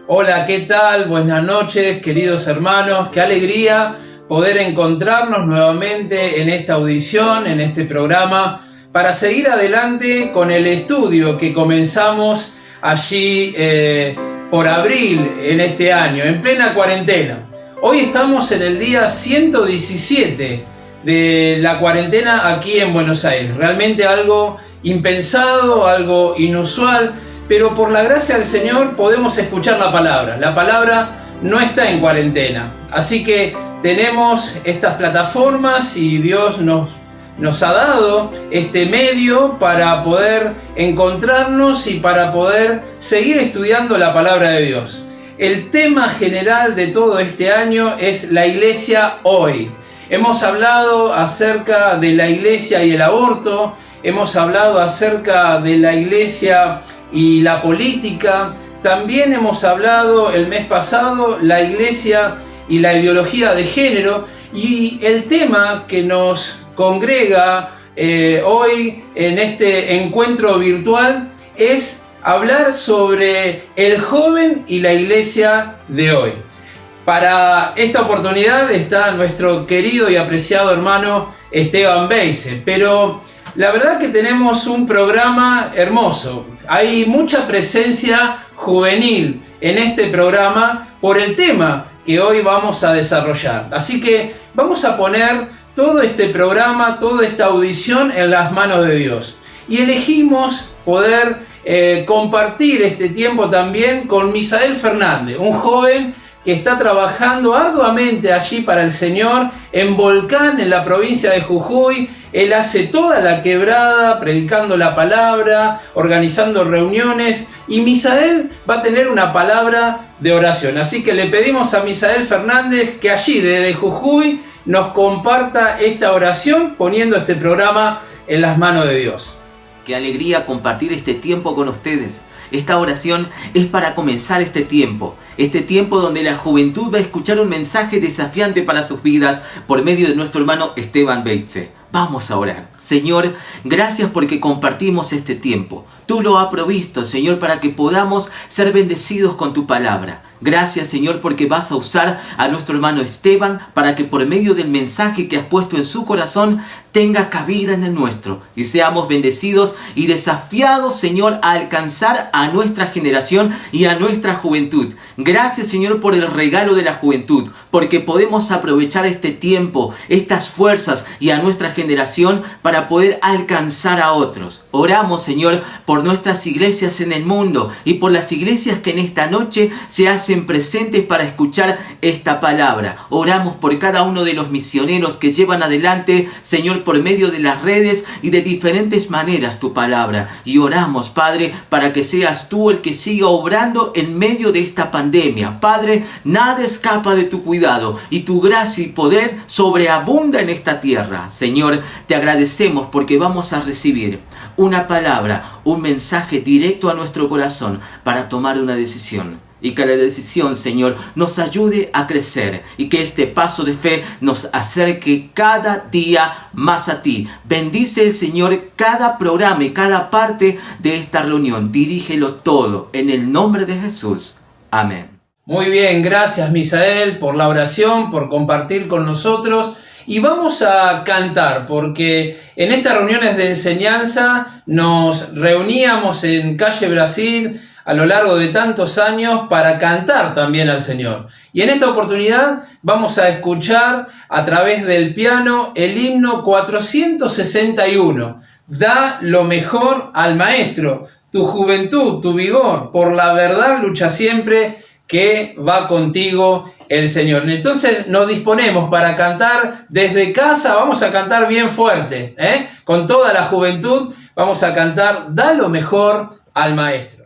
Hola, ¿qué tal? Buenas noches, queridos hermanos. Qué alegría poder encontrarnos nuevamente en esta audición, en este programa, para seguir adelante con el estudio que comenzamos allí por abril en este año, en plena cuarentena. Hoy estamos en el día 117 de la cuarentena aquí en Buenos Aires. Realmente algo impensado, algo inusual, pero por la gracia del Señor podemos escuchar la palabra. La palabra no está en cuarentena. Así que tenemos estas plataformas y Dios nos ha dado este medio para poder encontrarnos y para poder seguir estudiando la palabra de Dios. El tema general de todo este año es la iglesia hoy. Hemos hablado acerca de la iglesia y el aborto, hemos hablado acerca de la iglesia y la política. También hemos hablado el mes pasado la iglesia y la ideología de género, y el tema que nos congrega hoy en este encuentro virtual es hablar sobre el joven y la iglesia de hoy. Para esta oportunidad está nuestro querido y apreciado hermano Esteban Beise, pero la verdad que tenemos un programa hermoso. Hay mucha presencia juvenil en este programa por el tema que hoy vamos a desarrollar. Así que vamos a poner todo este programa, toda esta audición en las manos de Dios. Y elegimos poder compartir este tiempo también con Misael Fernández, un joven que está trabajando arduamente allí para el Señor en Volcán, en la provincia de Jujuy. Él hace toda la quebrada, predicando la palabra, organizando reuniones, y Misael va a tener una palabra de oración. Así que le pedimos a Misael Fernández que allí desde Jujuy nos comparta esta oración, poniendo este programa en las manos de Dios. Qué alegría compartir este tiempo con ustedes. Esta oración es para comenzar este tiempo donde la juventud va a escuchar un mensaje desafiante para sus vidas por medio de nuestro hermano Esteban Beise. Vamos a orar. Señor, gracias porque compartimos este tiempo. Tú lo has provisto, Señor, para que podamos ser bendecidos con tu palabra. Gracias, Señor, porque vas a usar a nuestro hermano Esteban para que por medio del mensaje que has puesto en su corazón tenga cabida en el nuestro y seamos bendecidos y desafiados, Señor, a alcanzar a nuestra generación y a nuestra juventud. Gracias, Señor, por el regalo de la juventud, porque podemos aprovechar este tiempo, estas fuerzas y a nuestra generación para poder alcanzar a otros. Oramos, Señor, por nuestras iglesias en el mundo y por las iglesias que en esta noche se hacen presentes para escuchar esta palabra. Oramos por cada uno de los misioneros que llevan adelante, Señor, por medio de las redes y de diferentes maneras tu palabra. Y oramos, Padre, para que seas tú el que siga obrando en medio de esta pandemia. Padre, nada escapa de tu cuidado y tu gracia y poder sobreabunda en esta tierra. Señor, te agradecemos porque vamos a recibir una palabra, un mensaje directo a nuestro corazón para tomar una decisión. Y que la decisión, Señor, nos ayude a crecer y que este paso de fe nos acerque cada día más a ti. Bendice el Señor cada programa y cada parte de esta reunión. Dirígelo todo en el nombre de Jesús. Amén. Muy bien, gracias Misael por la oración, por compartir con nosotros. Y vamos a cantar, porque en estas reuniones de enseñanza nos reuníamos en Calle Brasil a lo largo de tantos años para cantar también al Señor. Y en esta oportunidad vamos a escuchar a través del piano el himno 461. Da lo mejor al Maestro, tu juventud, tu vigor, por la verdad lucha siempre, que va contigo el Señor. Entonces nos disponemos para cantar desde casa. Vamos a cantar bien fuerte, con toda la juventud. Vamos a cantar Da lo mejor al Maestro.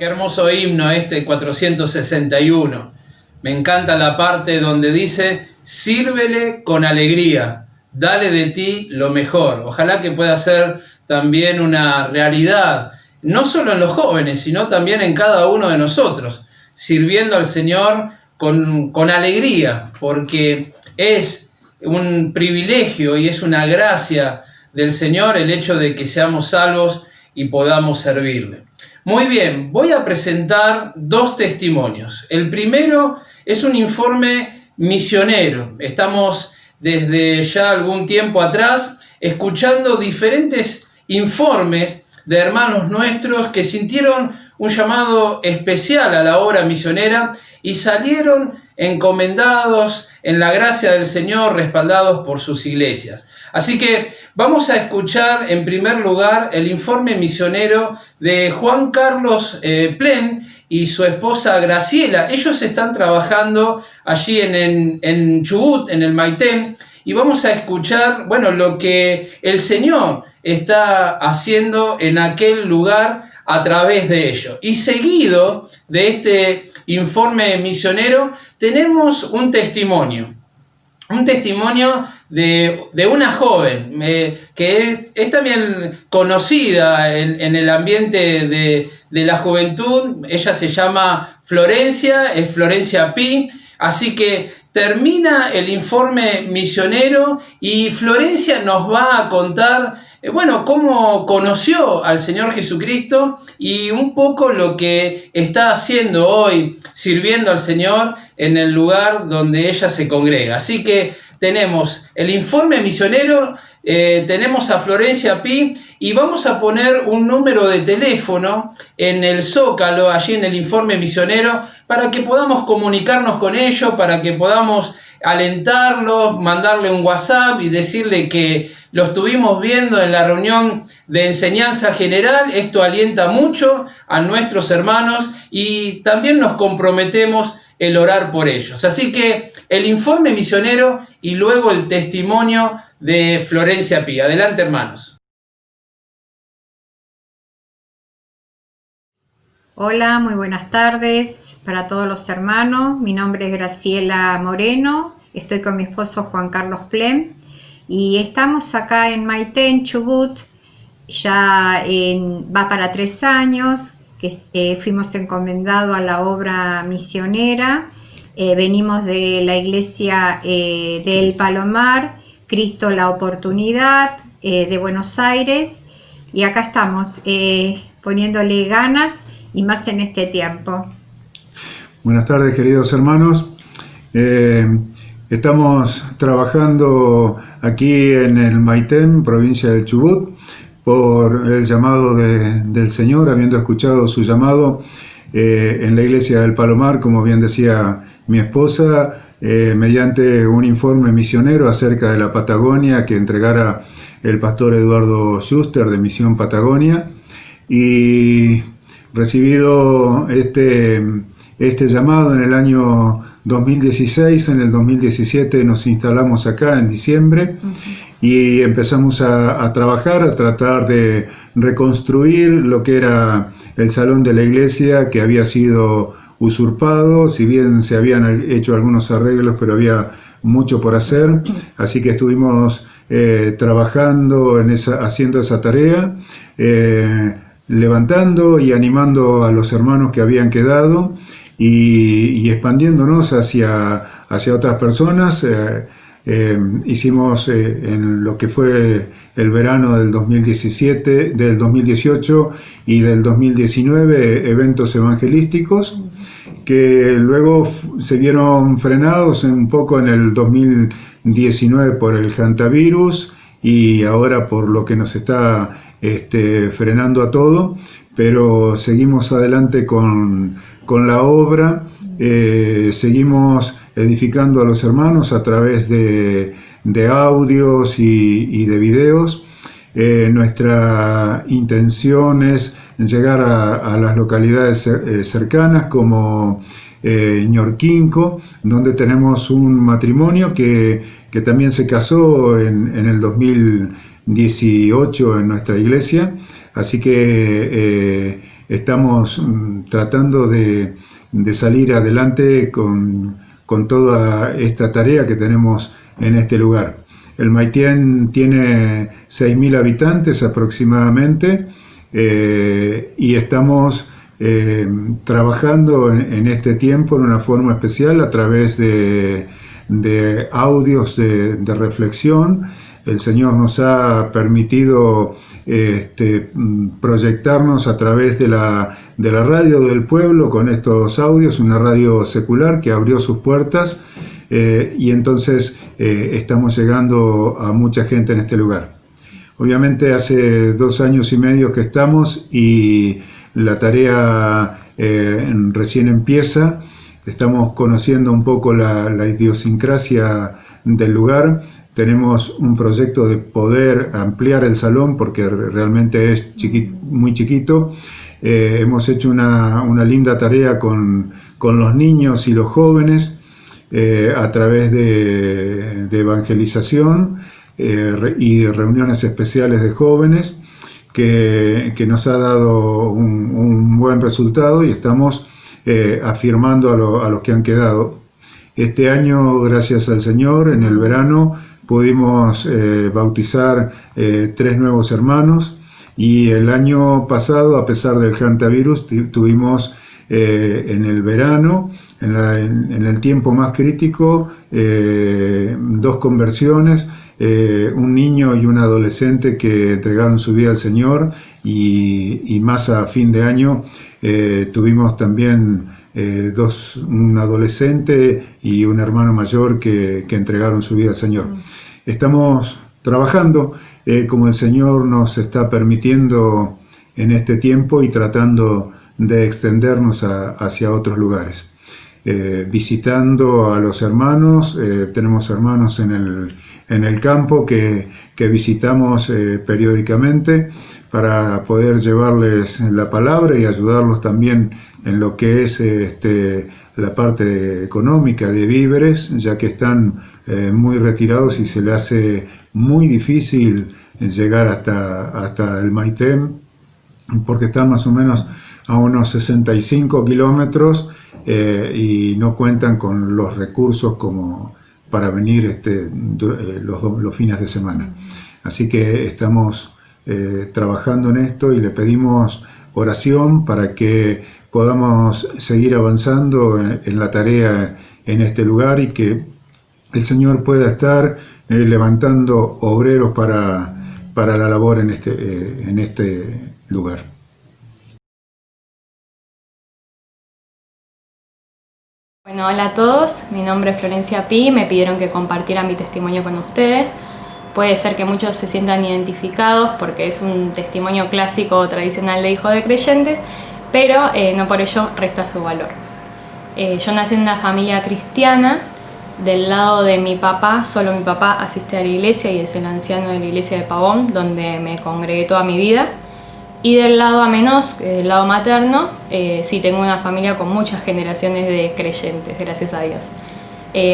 Qué hermoso himno este 461. Me encanta la parte donde dice: sírvele con alegría, dale de ti lo mejor. Ojalá que pueda ser también una realidad, no solo en los jóvenes, sino también en cada uno de nosotros, sirviendo al Señor con alegría, porque es un privilegio y es una gracia del Señor el hecho de que seamos salvos y podamos servirle. Muy bien, voy a presentar dos testimonios. El primero es un informe misionero. Estamos desde ya algún tiempo atrás escuchando diferentes informes de hermanos nuestros que sintieron un llamado especial a la obra misionera y salieron encomendados en la gracia del Señor, respaldados por sus iglesias. Así que vamos a escuchar en primer lugar el informe misionero de Juan Carlos Plem y su esposa Graciela. Ellos están trabajando allí en Chubut, en el Maitén, y vamos a escuchar, lo que el Señor está haciendo en aquel lugar a través de ello. Y seguido de este informe misionero tenemos un testimonio de una joven que es también conocida en el ambiente de la juventud. Ella se llama Florencia, es Florencia Pi. Así que termina el informe misionero y Florencia nos va a contar cómo conoció al Señor Jesucristo y un poco lo que está haciendo hoy, sirviendo al Señor en el lugar donde ella se congrega. Así que tenemos el informe misionero, tenemos a Florencia Pi y vamos a poner un número de teléfono en el Zócalo, allí en el informe misionero, para que podamos comunicarnos con ellos, para que podamos alentarlos, mandarle un WhatsApp y decirle que lo estuvimos viendo en la reunión de enseñanza general. Esto alienta mucho a nuestros hermanos y también nos comprometemos el orar por ellos. Así que el informe misionero y luego el testimonio de Florencia Pi. Adelante, hermanos. Hola, muy buenas tardes para todos los hermanos. Mi nombre es Graciela Moreno, estoy con mi esposo Juan Carlos Plem y estamos acá en Maitén, Chubut. Ya va para 3 años que fuimos encomendados a la obra misionera. Venimos de la iglesia del Palomar, Cristo la Oportunidad, de Buenos Aires, y acá estamos poniéndole ganas y más en este tiempo. Buenas tardes, queridos hermanos. Estamos trabajando aquí en el Maitén, provincia del Chubut, por el llamado del Señor, habiendo escuchado su llamado en la iglesia del Palomar, como bien decía mi esposa, mediante un informe misionero acerca de la Patagonia que entregara el pastor Eduardo Schuster de Misión Patagonia, y recibido este llamado en el año 2016, en el 2017 nos instalamos acá en diciembre. Y empezamos a trabajar, a tratar de reconstruir lo que era el salón de la iglesia, que había sido usurpado, si bien se habían hecho algunos arreglos, pero había mucho por hacer. Así que estuvimos trabajando haciendo esa tarea, levantando y animando a los hermanos que habían quedado y expandiéndonos hacia otras personas. Hicimos en lo que fue el verano del 2017, del 2018 y del 2019 eventos evangelísticos que luego se vieron frenados un poco en el 2019 por el hantavirus y ahora por lo que nos está frenando a todo, pero seguimos adelante con la obra. Seguimos edificando a los hermanos a través de audios y de videos. Nuestra intención es llegar a las localidades cercanas como Ñorquinco, donde tenemos un matrimonio que también se casó en el 2018 en nuestra iglesia. Así que estamos tratando de salir adelante con toda esta tarea que tenemos en este lugar. El Maitén tiene 6.000 habitantes aproximadamente, y estamos trabajando en este tiempo en una forma especial a través de audios de reflexión. El Señor nos ha permitido proyectarnos a través de la radio del pueblo con estos audios, una radio secular que abrió sus puertas, y entonces estamos llegando a mucha gente en este lugar. Obviamente hace 2 años y medio que estamos y la tarea recién empieza. Estamos conociendo un poco la idiosincrasia del lugar. Tenemos un proyecto de poder ampliar el salón porque realmente es muy chiquito. Hemos hecho una linda tarea con los niños y los jóvenes a través de evangelización y reuniones especiales de jóvenes que nos ha dado un buen resultado, y estamos afirmando a los que han quedado. Este año, gracias al Señor, en el verano pudimos bautizar 3 nuevos hermanos, y el año pasado, a pesar del hantavirus, tuvimos en el verano, en el tiempo más crítico, 2 conversiones, un niño y un adolescente que entregaron su vida al Señor, y más a fin de año tuvimos también un adolescente y un hermano mayor que entregaron su vida al Señor. Estamos trabajando como el Señor nos está permitiendo en este tiempo, y tratando de extendernos hacia otros lugares. Visitando a los hermanos, tenemos hermanos en el campo que visitamos periódicamente para poder llevarles la palabra y ayudarlos también en lo que es la parte económica de víveres, ya que están muy retirados y se les hace muy difícil llegar hasta el Maitén, porque están más o menos a unos 65 kilómetros y no cuentan con los recursos como para venir los fines de semana. Así que estamos trabajando en esto, y le pedimos oración para que podamos seguir avanzando en la tarea en este lugar, y que el Señor pueda estar levantando obreros para la labor en este lugar. Bueno, hola a todos, mi nombre es Florencia Pi, me pidieron que compartiera mi testimonio con ustedes. Puede ser que muchos se sientan identificados porque es un testimonio clásico o tradicional de hijo de creyentes, pero no por ello resta su valor. Yo nací en una familia cristiana. Del lado de mi papá, solo mi papá asiste a la iglesia y es el anciano de la iglesia de Pavón, donde me congregué toda mi vida. Y del lado a menos, del lado materno, sí tengo una familia con muchas generaciones de creyentes, gracias a Dios.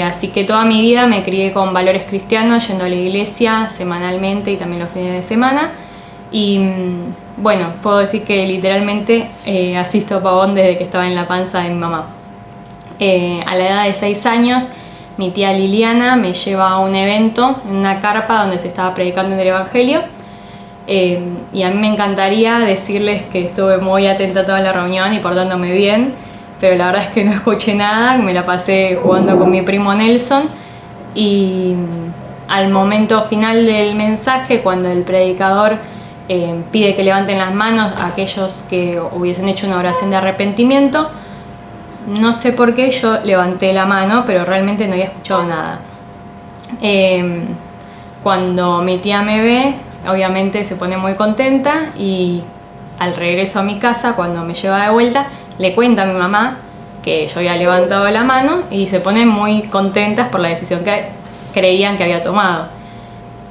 Así que toda mi vida me crié con valores cristianos, yendo a la iglesia semanalmente y también los fines de semana. Y bueno, puedo decir que literalmente asisto a Pavón desde que estaba en la panza de mi mamá. A la edad de 6 años, mi tía Liliana me lleva a un evento en una carpa donde se estaba predicando el Evangelio. Y a mí me encantaría decirles que estuve muy atenta a toda la reunión y portándome bien, pero la verdad es que no escuché nada, me la pasé jugando con mi primo Nelson. Y al momento final del mensaje, cuando el predicador pide que levanten las manos a aquellos que hubiesen hecho una oración de arrepentimiento, no sé por qué yo levanté la mano, pero realmente no había escuchado nada. Cuando mi tía me ve, obviamente se pone muy contenta, y al regreso a mi casa, cuando me lleva de vuelta, le cuenta a mi mamá que yo había levantado la mano, y se ponen muy contentas por la decisión que creían que había tomado.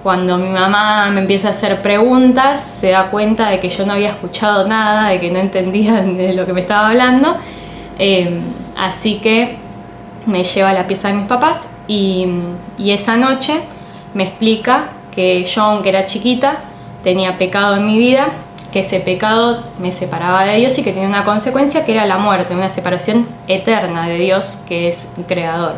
Cuando mi mamá me empieza a hacer preguntas, se da cuenta de que yo no había escuchado nada, de que no entendía de lo que me estaba hablando. Así que me lleva a la pieza de mis papás, y esa noche me explica que yo, aunque era chiquita, tenía pecado en mi vida, que ese pecado me separaba de Dios y que tenía una consecuencia que era la muerte, una separación eterna de Dios, que es el Creador.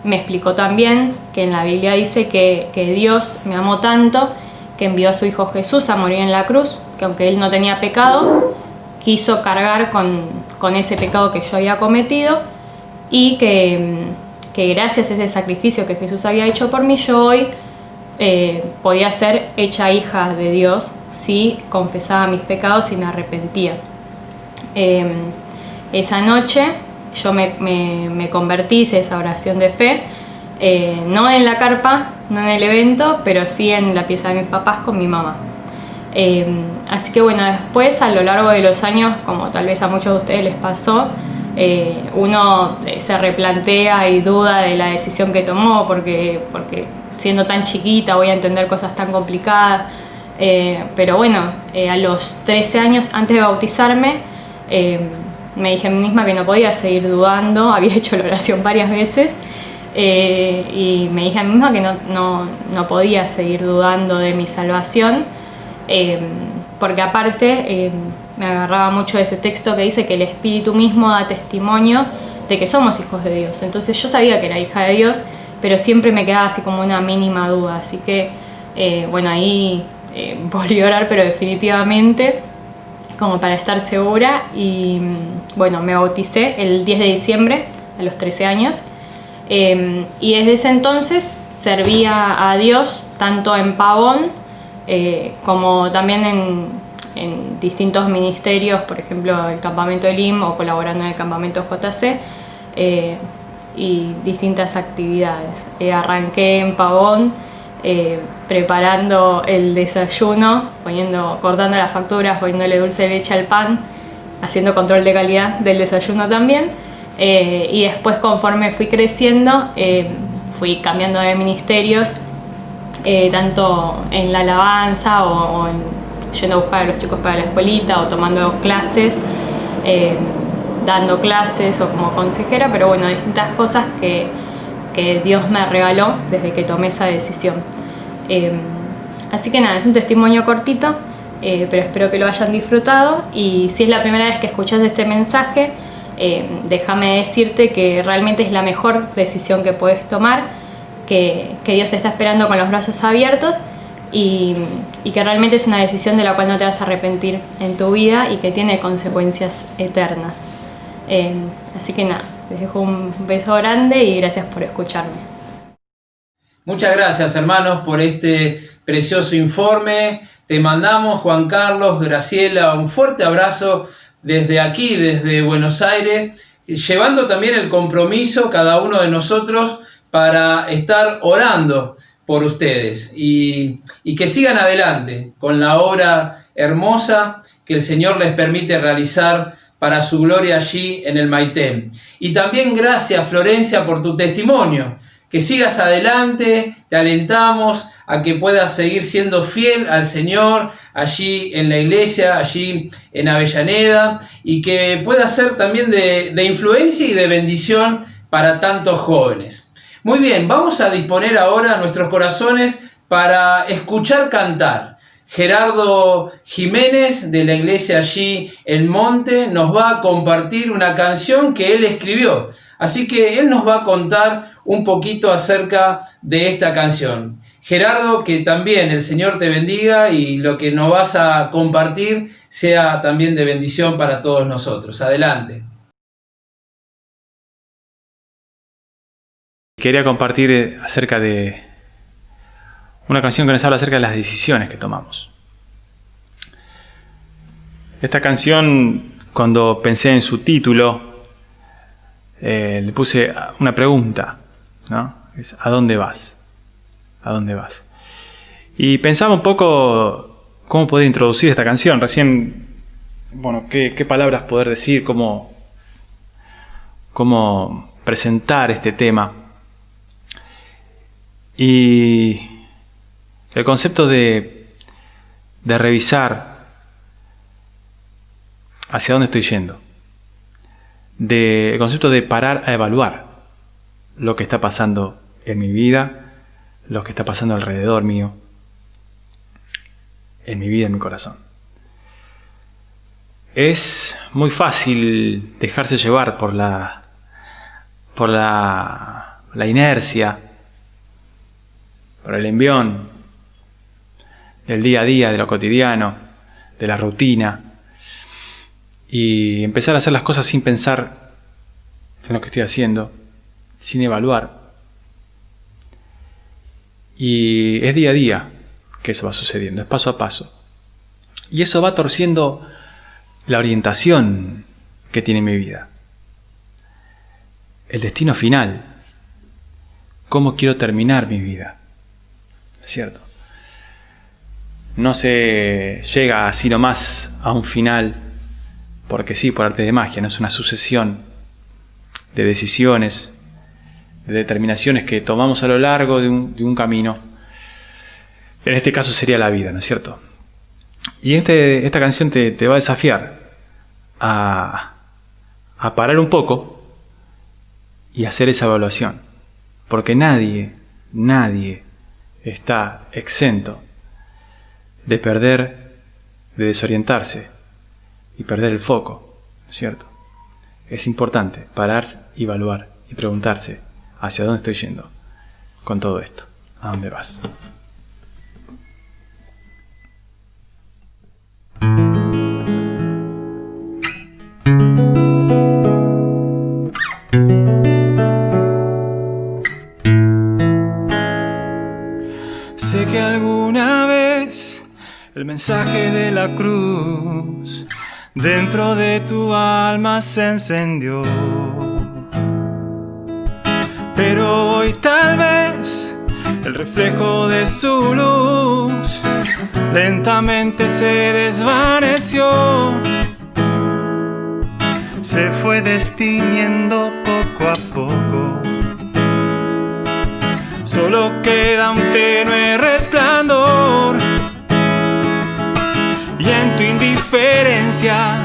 Me explicó también que en la Biblia dice que Dios me amó tanto que envió a su Hijo Jesús a morir en la cruz, que aunque Él no tenía pecado, quiso cargar con ese pecado que yo había cometido, y que gracias a ese sacrificio que Jesús había hecho por mí, yo hoy podía ser hecha hija de Dios si confesaba mis pecados y me arrepentía. Esa noche yo me convertí, hice esa oración de fe, no en la carpa, no en el evento, pero sí en la pieza de mis papás con mi mamá. Así que bueno, después a lo largo de los años, como tal vez a muchos de ustedes les pasó, uno se replantea y duda de la decisión que tomó, porque siendo tan chiquita voy a entender cosas tan complicadas. Pero bueno, a los 13 años, antes de bautizarme, me dije a mí misma que no podía seguir dudando. Había hecho la oración varias veces, y me dije a mí misma que no podía seguir dudando de mi salvación, porque aparte me agarraba mucho de ese texto que dice que el Espíritu mismo da testimonio de que somos hijos de Dios. Entonces yo sabía que era hija de Dios, pero siempre me quedaba así como una mínima duda. Así que bueno, ahí volví a orar, pero definitivamente, como para estar segura, y bueno, me bauticé el 10 de diciembre a los 13 años, y desde ese entonces servía a Dios tanto en Pavón como también en distintos ministerios, por ejemplo el campamento Elim, o colaborando en el campamento JC, y distintas actividades. Arranqué en Pavón preparando el desayuno, cortando las facturas, poniéndole dulce de leche al pan, haciendo control de calidad del desayuno también, y después, conforme fui creciendo, fui cambiando de ministerios, tanto en la alabanza o yendo a buscar a los chicos para la escuelita, o tomando clases, dando clases, o como consejera, pero bueno, distintas cosas que Dios me regaló desde que tomé esa decisión. Así que nada, es un testimonio cortito, pero espero que lo hayan disfrutado, y si es la primera vez que escuchas este mensaje, déjame decirte que realmente es la mejor decisión que puedes tomar, que Dios te está esperando con los brazos abiertos, y que realmente es una decisión de la cual no te vas a arrepentir en tu vida y que tiene consecuencias eternas. Así que nada, les dejo un beso grande y gracias por escucharme. Muchas gracias, hermanos, por este precioso informe. Te mandamos, Juan Carlos, Graciela, un fuerte abrazo desde aquí, desde Buenos Aires, llevando también el compromiso cada uno de nosotros para estar orando por ustedes y que sigan adelante con la obra hermosa que el Señor les permite realizar para su gloria allí en el Maitén. Y también gracias, Florencia, por tu testimonio. Que sigas adelante, te alentamos a que puedas seguir siendo fiel al Señor allí en la iglesia, allí en Avellaneda, y que pueda ser también de influencia y de bendición para tantos jóvenes. Muy bien, vamos a disponer ahora nuestros corazones para escuchar cantar. Gerardo Jiménez, de la iglesia allí en Monte, nos va a compartir una canción que él escribió. Así que él nos va a contar un poquito acerca de esta canción. Gerardo, que también el Señor te bendiga y lo que nos vas a compartir sea también de bendición para todos nosotros. Adelante. Quería compartir acerca de una canción que nos habla acerca de las decisiones que tomamos. Esta canción, cuando pensé en su título, le puse una pregunta, ¿no? Es ¿a dónde vas? ¿A dónde vas? Y pensaba un poco cómo poder introducir esta canción. Recién, bueno, qué palabras poder decir, cómo presentar este tema. Y el concepto de revisar hacia dónde estoy yendo. El concepto de parar a evaluar lo que está pasando en mi vida, lo que está pasando alrededor mío. en mi vida, en mi corazón. Es muy fácil dejarse llevar por la inercia, por el envión del día a día, de lo cotidiano, de la rutina, y empezar a hacer las cosas sin pensar en lo que estoy haciendo, sin evaluar. Y es día a día que eso va sucediendo, es paso a paso. Y eso va torciendo la orientación que tiene mi vida. El destino final. ¿Cómo quiero terminar mi vida? ¿Cierto? No se llega así nomás a un final porque sí, por arte de magia. No es una sucesión de decisiones, de determinaciones que tomamos a lo largo de un camino. En este caso sería la vida, ¿no es cierto? Y esta canción te va a desafiar a parar un poco y hacer esa evaluación. Porque nadie está exento de perder, de desorientarse y perder el foco, ¿no es cierto? Es importante pararse, evaluar y preguntarse hacia dónde estoy yendo con todo esto, a dónde vas. Sé que alguna vez el mensaje de la cruz dentro de tu alma se encendió, pero hoy tal vez el reflejo de su luz lentamente se desvaneció, se fue destiñendo poco a poco. Solo queda un tenue resplandor y en tu indiferencia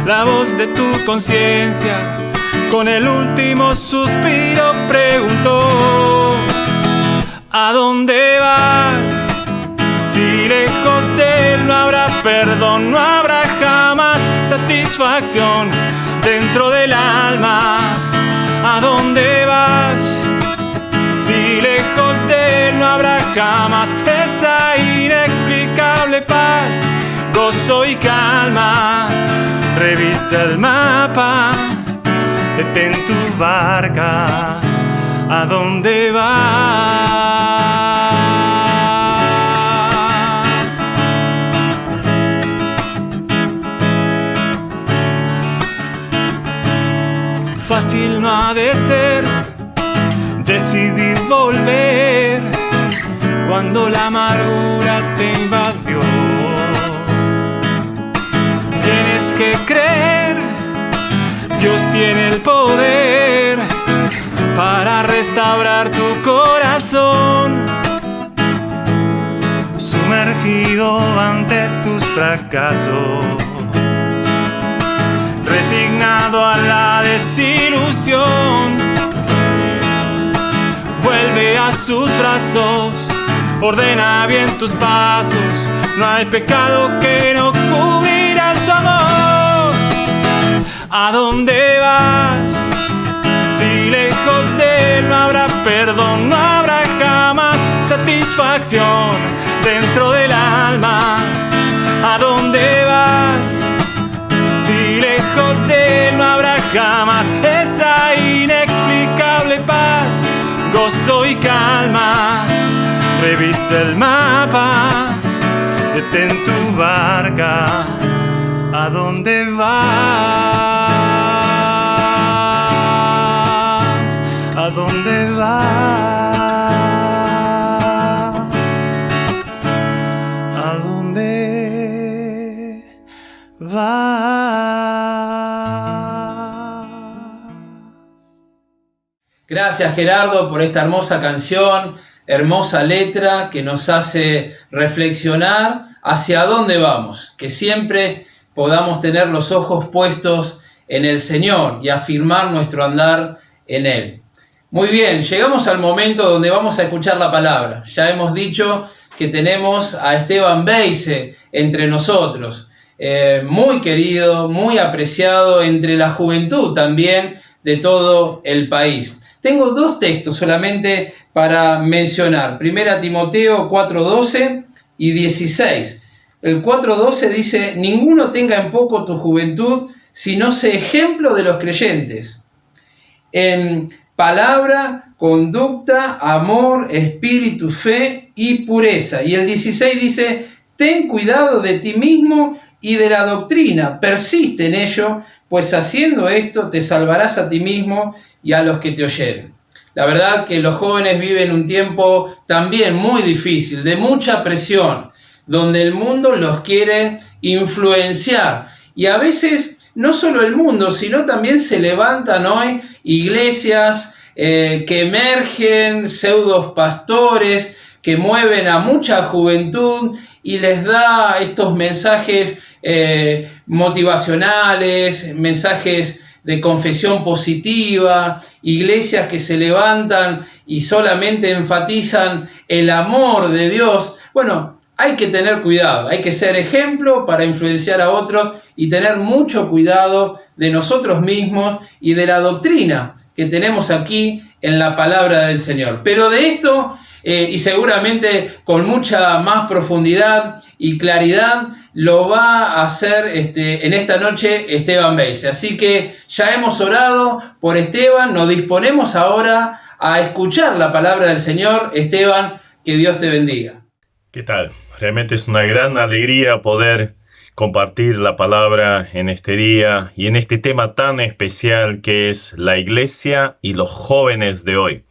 la voz de tu conciencia con el último suspiro preguntó: ¿a dónde vas? Si lejos de él no habrá perdón, no habrá jamás satisfacción dentro del alma. ¿A dónde vas? Si lejos de él no habrá jamás esa inexplicable paz, gozo y calma. Revisa el mapa, detén tu barca. ¿A dónde vas? Fácil no ha de ser decidir volver cuando la amargura te invadió. Tienes que creer, Dios tiene el poder para restaurar tu corazón. Sumergido ante tus fracasos, resignado a la desilusión, vuelve a sus brazos, ordena bien tus pasos. No hay pecado que no cubrirá su amor. ¿A dónde vas? Si lejos de él no habrá perdón, no habrá jamás satisfacción dentro del alma. ¿A dónde vas? Si lejos de él no habrá jamás esa inexplicable paz, gozo y calma. Revisa el mapa, detén tu barca. ¿A dónde vas? ¿A dónde vas? ¿A dónde vas? Gracias, Gerardo, por esta hermosa canción, hermosa letra que nos hace reflexionar hacia dónde vamos, que siempre podamos tener los ojos puestos en el Señor y afirmar nuestro andar en Él. Muy bien, llegamos al momento donde vamos a escuchar la palabra. Ya hemos dicho que tenemos a Esteban Beise entre nosotros. Muy querido, muy apreciado entre la juventud también de todo el país. Tengo 2 textos solamente para mencionar. 1 Timoteo 4:12 y 16. El 4:12 dice: ninguno tenga en poco tu juventud, sino sé ejemplo de los creyentes. En palabra, conducta, amor, espíritu, fe y pureza. Y el 16 dice: ten cuidado de ti mismo y de la doctrina, persiste en ello, pues haciendo esto te salvarás a ti mismo y a los que te oyeren. La verdad que los jóvenes viven un tiempo también muy difícil, de mucha presión, donde el mundo los quiere influenciar. Y a veces no solo el mundo, sino también se levantan hoy iglesias que emergen, pseudos pastores que mueven a mucha juventud y les da estos mensajes motivacionales, mensajes de confesión positiva, iglesias que se levantan y solamente enfatizan el amor de Dios. Bueno, hay que tener cuidado, hay que ser ejemplo para influenciar a otros y tener mucho cuidado de nosotros mismos y de la doctrina que tenemos aquí en la palabra del Señor. Pero de esto, y seguramente con mucha más profundidad y claridad, lo va a hacer en esta noche Esteban Beise. Así que ya hemos orado por Esteban, nos disponemos ahora a escuchar la palabra del Señor. Esteban, que Dios te bendiga. ¿Qué tal? Realmente es una gran alegría poder compartir la palabra en este día y en este tema tan especial que es la iglesia y los jóvenes de hoy.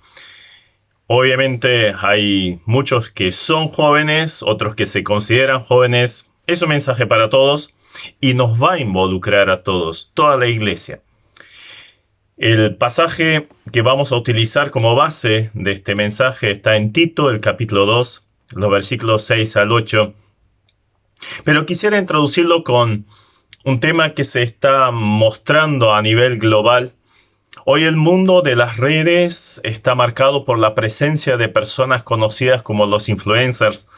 Obviamente hay muchos que son jóvenes, otros que se consideran jóvenes. Es un mensaje para todos y nos va a involucrar a todos, toda la iglesia. El pasaje que vamos a utilizar como base de este mensaje está en Tito, el capítulo 2, los versículos 6 al 8. Pero quisiera introducirlo con un tema que se está mostrando a nivel global. Hoy el mundo de las redes está marcado por la presencia de personas conocidas como los influencers.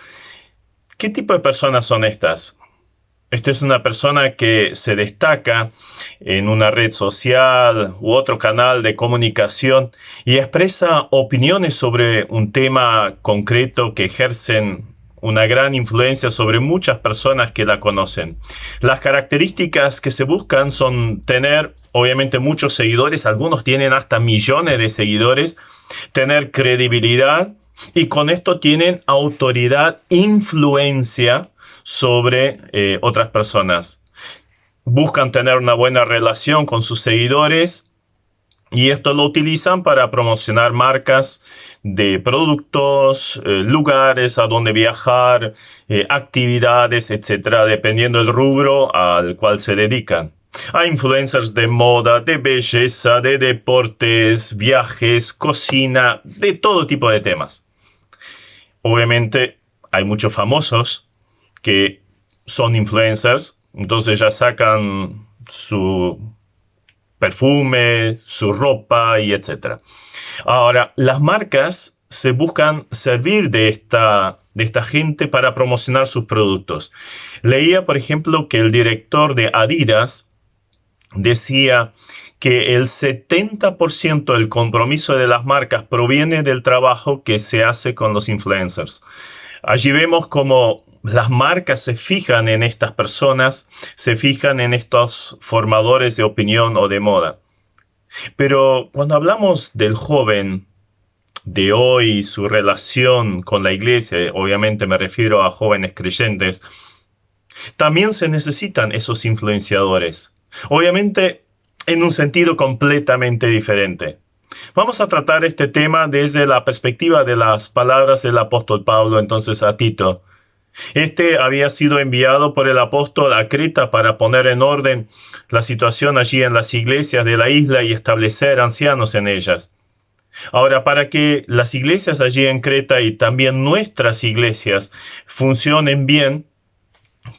¿Qué tipo de personas son estas? Esta es una persona que se destaca en una red social u otro canal de comunicación y expresa opiniones sobre un tema concreto que ejercen una gran influencia sobre muchas personas que la conocen. Las características que se buscan son tener, obviamente, muchos seguidores, algunos tienen hasta millones de seguidores, tener credibilidad y con esto tienen autoridad, influencia sobre otras personas. Buscan tener una buena relación con sus seguidores y esto lo utilizan para promocionar marcas de productos, lugares a donde viajar, actividades, etcétera, dependiendo del rubro al cual se dedican. Hay influencers de moda, de belleza, de deportes, viajes, cocina, de todo tipo de temas. Obviamente hay muchos famosos que son influencers, entonces ya sacan su perfume, su ropa y etcétera. Ahora, las marcas se buscan servir de esta gente para promocionar sus productos. Leía, por ejemplo, que el director de Adidas decía que el 70% del compromiso de las marcas proviene del trabajo que se hace con los influencers. Allí vemos cómo las marcas se fijan en estas personas, se fijan en estos formadores de opinión o de moda. Pero cuando hablamos del joven de hoy, su relación con la iglesia, obviamente me refiero a jóvenes creyentes, también se necesitan esos influenciadores. Obviamente en un sentido completamente diferente. Vamos a tratar este tema desde la perspectiva de las palabras del apóstol Pablo entonces a Tito. Este había sido enviado por el apóstol a Creta para poner en orden la situación allí en las iglesias de la isla y establecer ancianos en ellas. Ahora, para que las iglesias allí en Creta y también nuestras iglesias funcionen bien,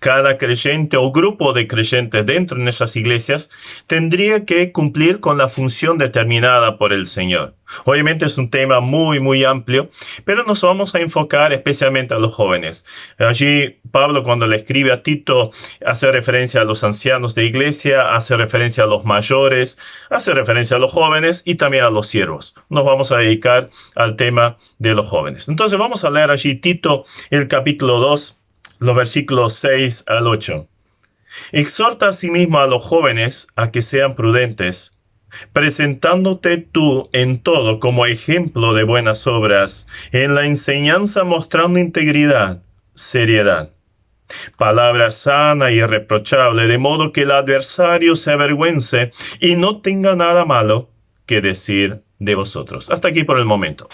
cada creyente o grupo de creyentes dentro de nuestras iglesias tendría que cumplir con la función determinada por el Señor. Obviamente es un tema muy amplio, pero nos vamos a enfocar especialmente a los jóvenes. Allí Pablo, cuando le escribe a Tito, hace referencia a los ancianos de iglesia, hace referencia a los mayores, hace referencia a los jóvenes y también a los siervos. Nos vamos a dedicar al tema de los jóvenes. Entonces vamos a leer allí Tito, el capítulo 2, los versículos 6 al 8. Exhorta asimismo a los jóvenes a que sean prudentes, presentándote tú en todo como ejemplo de buenas obras, en la enseñanza mostrando integridad, seriedad, palabra sana y irreprochable, de modo que el adversario se avergüence y no tenga nada malo que decir de vosotros. Hasta aquí por el momento.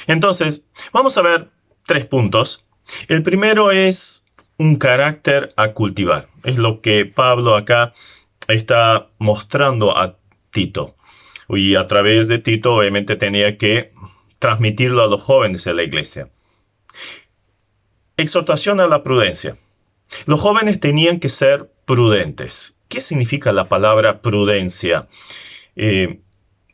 Entonces, vamos a ver 3 puntos. El primero es un carácter a cultivar. Es lo que Pablo acá está mostrando a Tito. Y a través de Tito, obviamente, tenía que transmitirlo a los jóvenes de la iglesia. Exhortación a la prudencia. Los jóvenes tenían que ser prudentes. ¿Qué significa la palabra prudencia?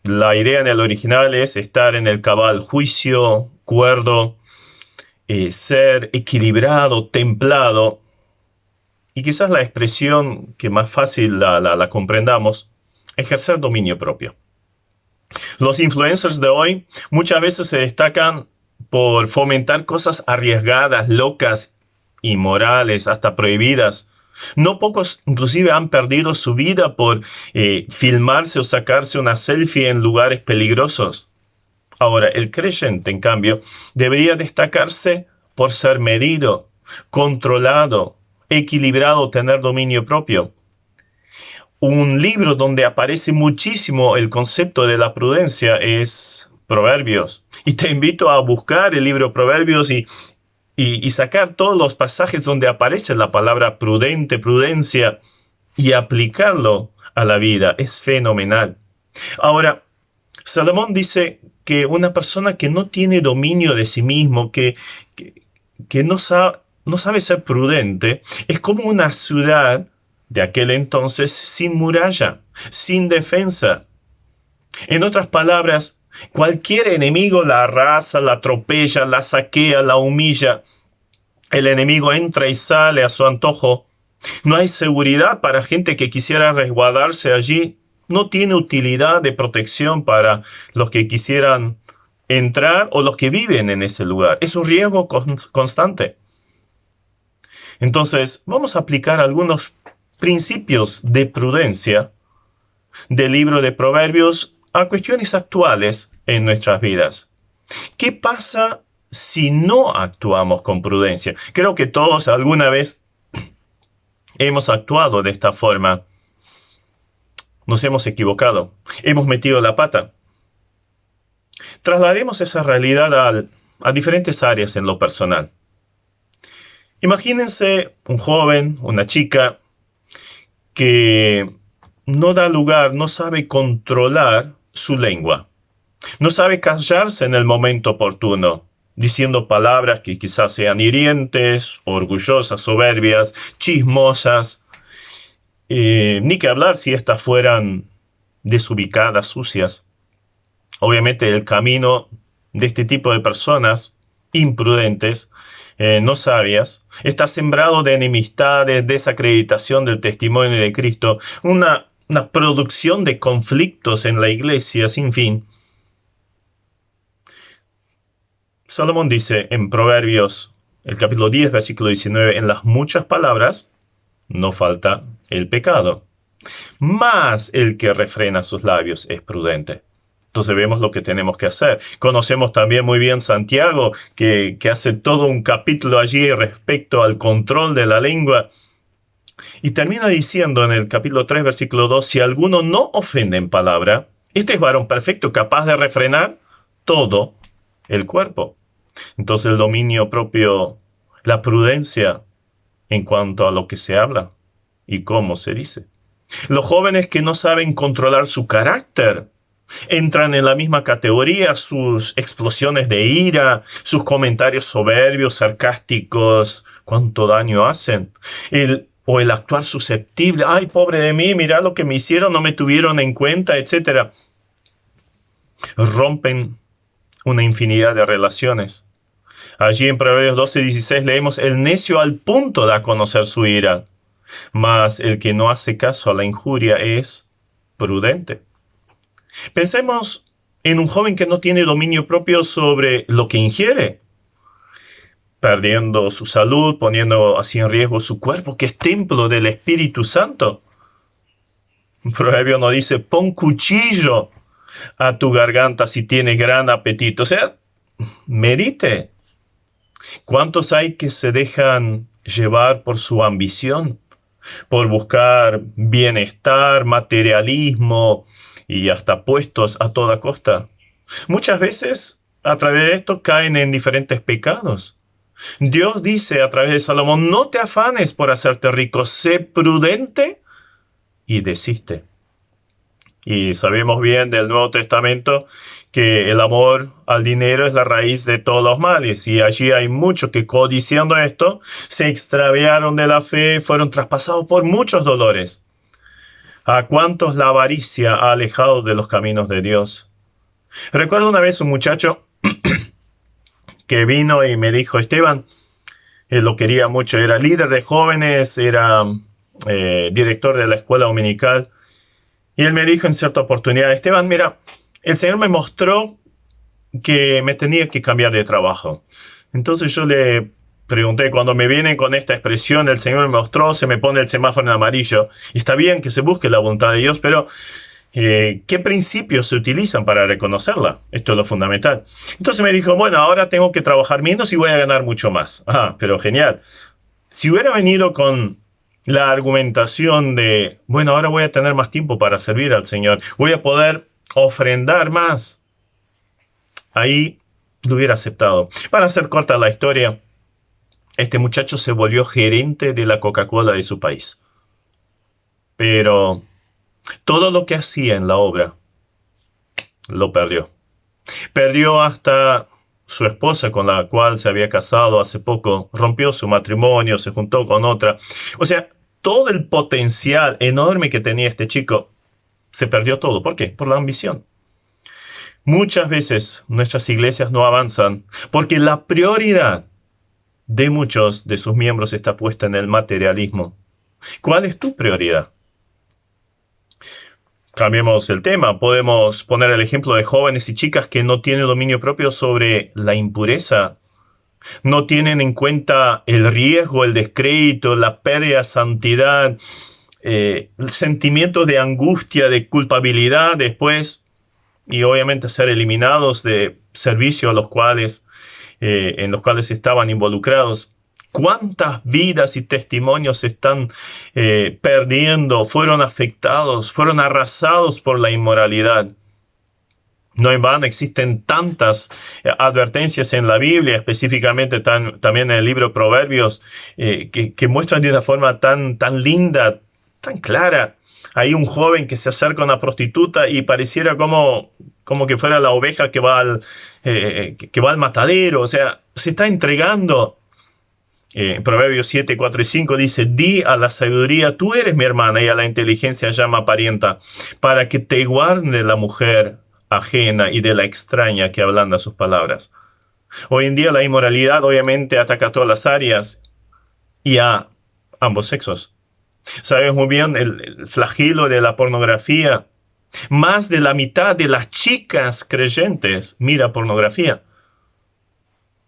La idea en el original es estar en el cabal juicio, cuerdo, ser equilibrado, templado. Y quizás la expresión que más fácil la comprendamos, ejercer dominio propio. Los influencers de hoy muchas veces se destacan por fomentar cosas arriesgadas, locas, inmorales, hasta prohibidas. No pocos inclusive han perdido su vida por filmarse o sacarse una selfie en lugares peligrosos. Ahora, el creyente, en cambio, debería destacarse por ser medido, controlado, equilibrado, tener dominio propio. Un libro donde aparece muchísimo el concepto de la prudencia es Proverbios. Y te invito a buscar el libro Proverbios y sacar todos los pasajes donde aparece la palabra prudente, prudencia, y aplicarlo a la vida. Es fenomenal. Ahora, Salomón dice que una persona que no tiene dominio de sí mismo, que no sabe ser prudente, es como una ciudad de aquel entonces sin muralla, sin defensa. En otras palabras, cualquier enemigo la arrasa, la atropella, la saquea, la humilla. El enemigo entra y sale a su antojo. No hay seguridad para gente que quisiera resguardarse allí. No tiene utilidad de protección para los que quisieran entrar o los que viven en ese lugar. Es un riesgo constante. Entonces, vamos a aplicar algunos principios de prudencia del libro de Proverbios a cuestiones actuales en nuestras vidas. ¿Qué pasa si no actuamos con prudencia? Creo que todos alguna vez hemos actuado de esta forma. Nos hemos equivocado, hemos metido la pata. Traslademos esa realidad a diferentes áreas en lo personal. Imagínense un joven, una chica, que no da lugar, no sabe controlar su lengua. No sabe callarse en el momento oportuno, diciendo palabras que quizás sean hirientes, orgullosas, soberbias, chismosas. Ni que hablar si estas fueran desubicadas, sucias. Obviamente el camino de este tipo de personas imprudentes, no sabias, está sembrado de enemistades, desacreditación del testimonio de Cristo, una producción de conflictos en la iglesia sin fin. Salomón dice en Proverbios, el capítulo 10, versículo 19, en las muchas palabras no falta el pecado, mas el que refrena sus labios es prudente. Entonces vemos lo que tenemos que hacer. Conocemos también muy bien Santiago, que hace todo un capítulo allí respecto al control de la lengua. Y termina diciendo en el capítulo 3, versículo 2, si alguno no ofende en palabra, este es varón perfecto, capaz de refrenar todo el cuerpo. Entonces el dominio propio, la prudencia en cuanto a lo que se habla y cómo se dice. Los jóvenes que no saben controlar su carácter Entran en la misma categoría sus explosiones de ira, sus comentarios soberbios, sarcásticos, cuánto daño hacen. O el actuar susceptible, ay, pobre de mí, mira lo que me hicieron, no me tuvieron en cuenta, etc. Rompen una infinidad de relaciones. Allí en Proverbios 12:16 leemos, el necio al punto da a conocer su ira, mas el que no hace caso a la injuria es prudente. Pensemos en un joven que no tiene dominio propio sobre lo que ingiere, perdiendo su salud, poniendo así en riesgo su cuerpo, que es templo del Espíritu Santo. Un proverbio nos dice, pon cuchillo a tu garganta si tienes gran apetito. O sea, medite. ¿Cuántos hay que se dejan llevar por su ambición? Por buscar bienestar, materialismo y hasta puestos a toda costa. Muchas veces a través de esto caen en diferentes pecados. Dios dice a través de Salomón, no te afanes por hacerte rico, sé prudente y desiste. Y sabemos bien del Nuevo Testamento que el amor al dinero es la raíz de todos los males. Y allí hay muchos que codiciando esto se extraviaron de la fe, fueron traspasados por muchos dolores. ¿A cuántos la avaricia ha alejado de los caminos de Dios? Recuerdo una vez un muchacho que vino y me dijo, Esteban, él lo quería mucho, era líder de jóvenes, era director de la escuela dominical. Y él me dijo en cierta oportunidad, Esteban, mira, el Señor me mostró que me tenía que cambiar de trabajo. Entonces yo le pregunté, cuando me vienen con esta expresión, el Señor me mostró, se me pone el semáforo en amarillo. Y está bien que se busque la voluntad de Dios, pero ¿qué principios se utilizan para reconocerla? Esto es lo fundamental. Entonces me dijo, bueno, ahora tengo que trabajar menos y voy a ganar mucho más. Ah, pero genial. Si hubiera venido con la argumentación de, bueno, ahora voy a tener más tiempo para servir al Señor, voy a poder ofrendar más, ahí lo hubiera aceptado. Para hacer corta la historia, este muchacho se volvió gerente de la Coca-Cola de su país. Pero todo lo que hacía en la obra lo perdió. Perdió hasta su esposa con la cual se había casado hace poco, rompió su matrimonio, se juntó con otra. O sea, todo el potencial enorme que tenía este chico se perdió todo. ¿Por qué? Por la ambición. Muchas veces nuestras iglesias no avanzan porque la prioridad de muchos de sus miembros está puesta en el materialismo. ¿Cuál es tu prioridad? Cambiemos el tema. Podemos poner el ejemplo de jóvenes y chicas que no tienen dominio propio sobre la impureza. No tienen en cuenta el riesgo, el descrédito, la pérdida de santidad, el sentimiento de angustia, de culpabilidad después, y obviamente ser eliminados de servicio a los cuales, en los cuales estaban involucrados. ¿Cuántas vidas y testimonios se están perdiendo, fueron afectados, fueron arrasados por la inmoralidad? No en vano existen tantas advertencias en la Biblia, específicamente también en el libro de Proverbios, que muestran de una forma tan linda, tan clara. Hay un joven que se acerca a una prostituta y pareciera como que fuera la oveja que va al matadero. O sea, se está entregando. Proverbios 7, 4 y 5 dice, di a la sabiduría, tú eres mi hermana, y a la inteligencia llama parienta, para que te guarde la mujer ajena y de la extraña que ablanda sus palabras. Hoy en día la inmoralidad obviamente ataca a todas las áreas y a ambos sexos. Sabemos muy bien el flagelo de la pornografía. Más de la mitad de las chicas creyentes mira pornografía.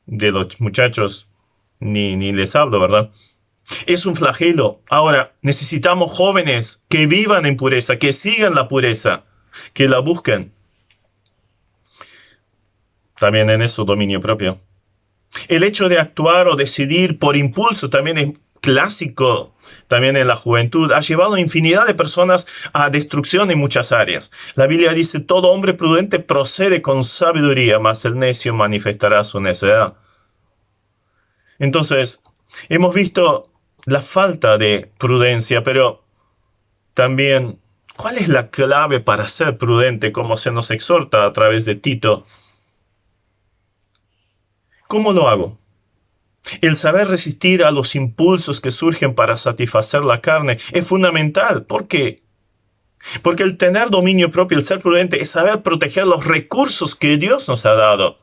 De los muchachos ni les hablo, ¿verdad? Es un flagelo. Ahora, necesitamos jóvenes que vivan en pureza, que sigan la pureza, que la busquen. También en eso dominio propio. El hecho de actuar o decidir por impulso también es clásico, también en la juventud. Ha llevado a infinidad de personas a destrucción en muchas áreas. La Biblia dice, todo hombre prudente procede con sabiduría, mas el necio manifestará su necedad. Entonces, hemos visto la falta de prudencia, pero también ¿Cuál es la clave para ser prudente, como se nos exhorta a través de Tito? ¿Cómo lo hago? El saber resistir a los impulsos que surgen para satisfacer la carne es fundamental. ¿Por qué? Porque el tener dominio propio, el ser prudente, es saber proteger los recursos que Dios nos ha dado,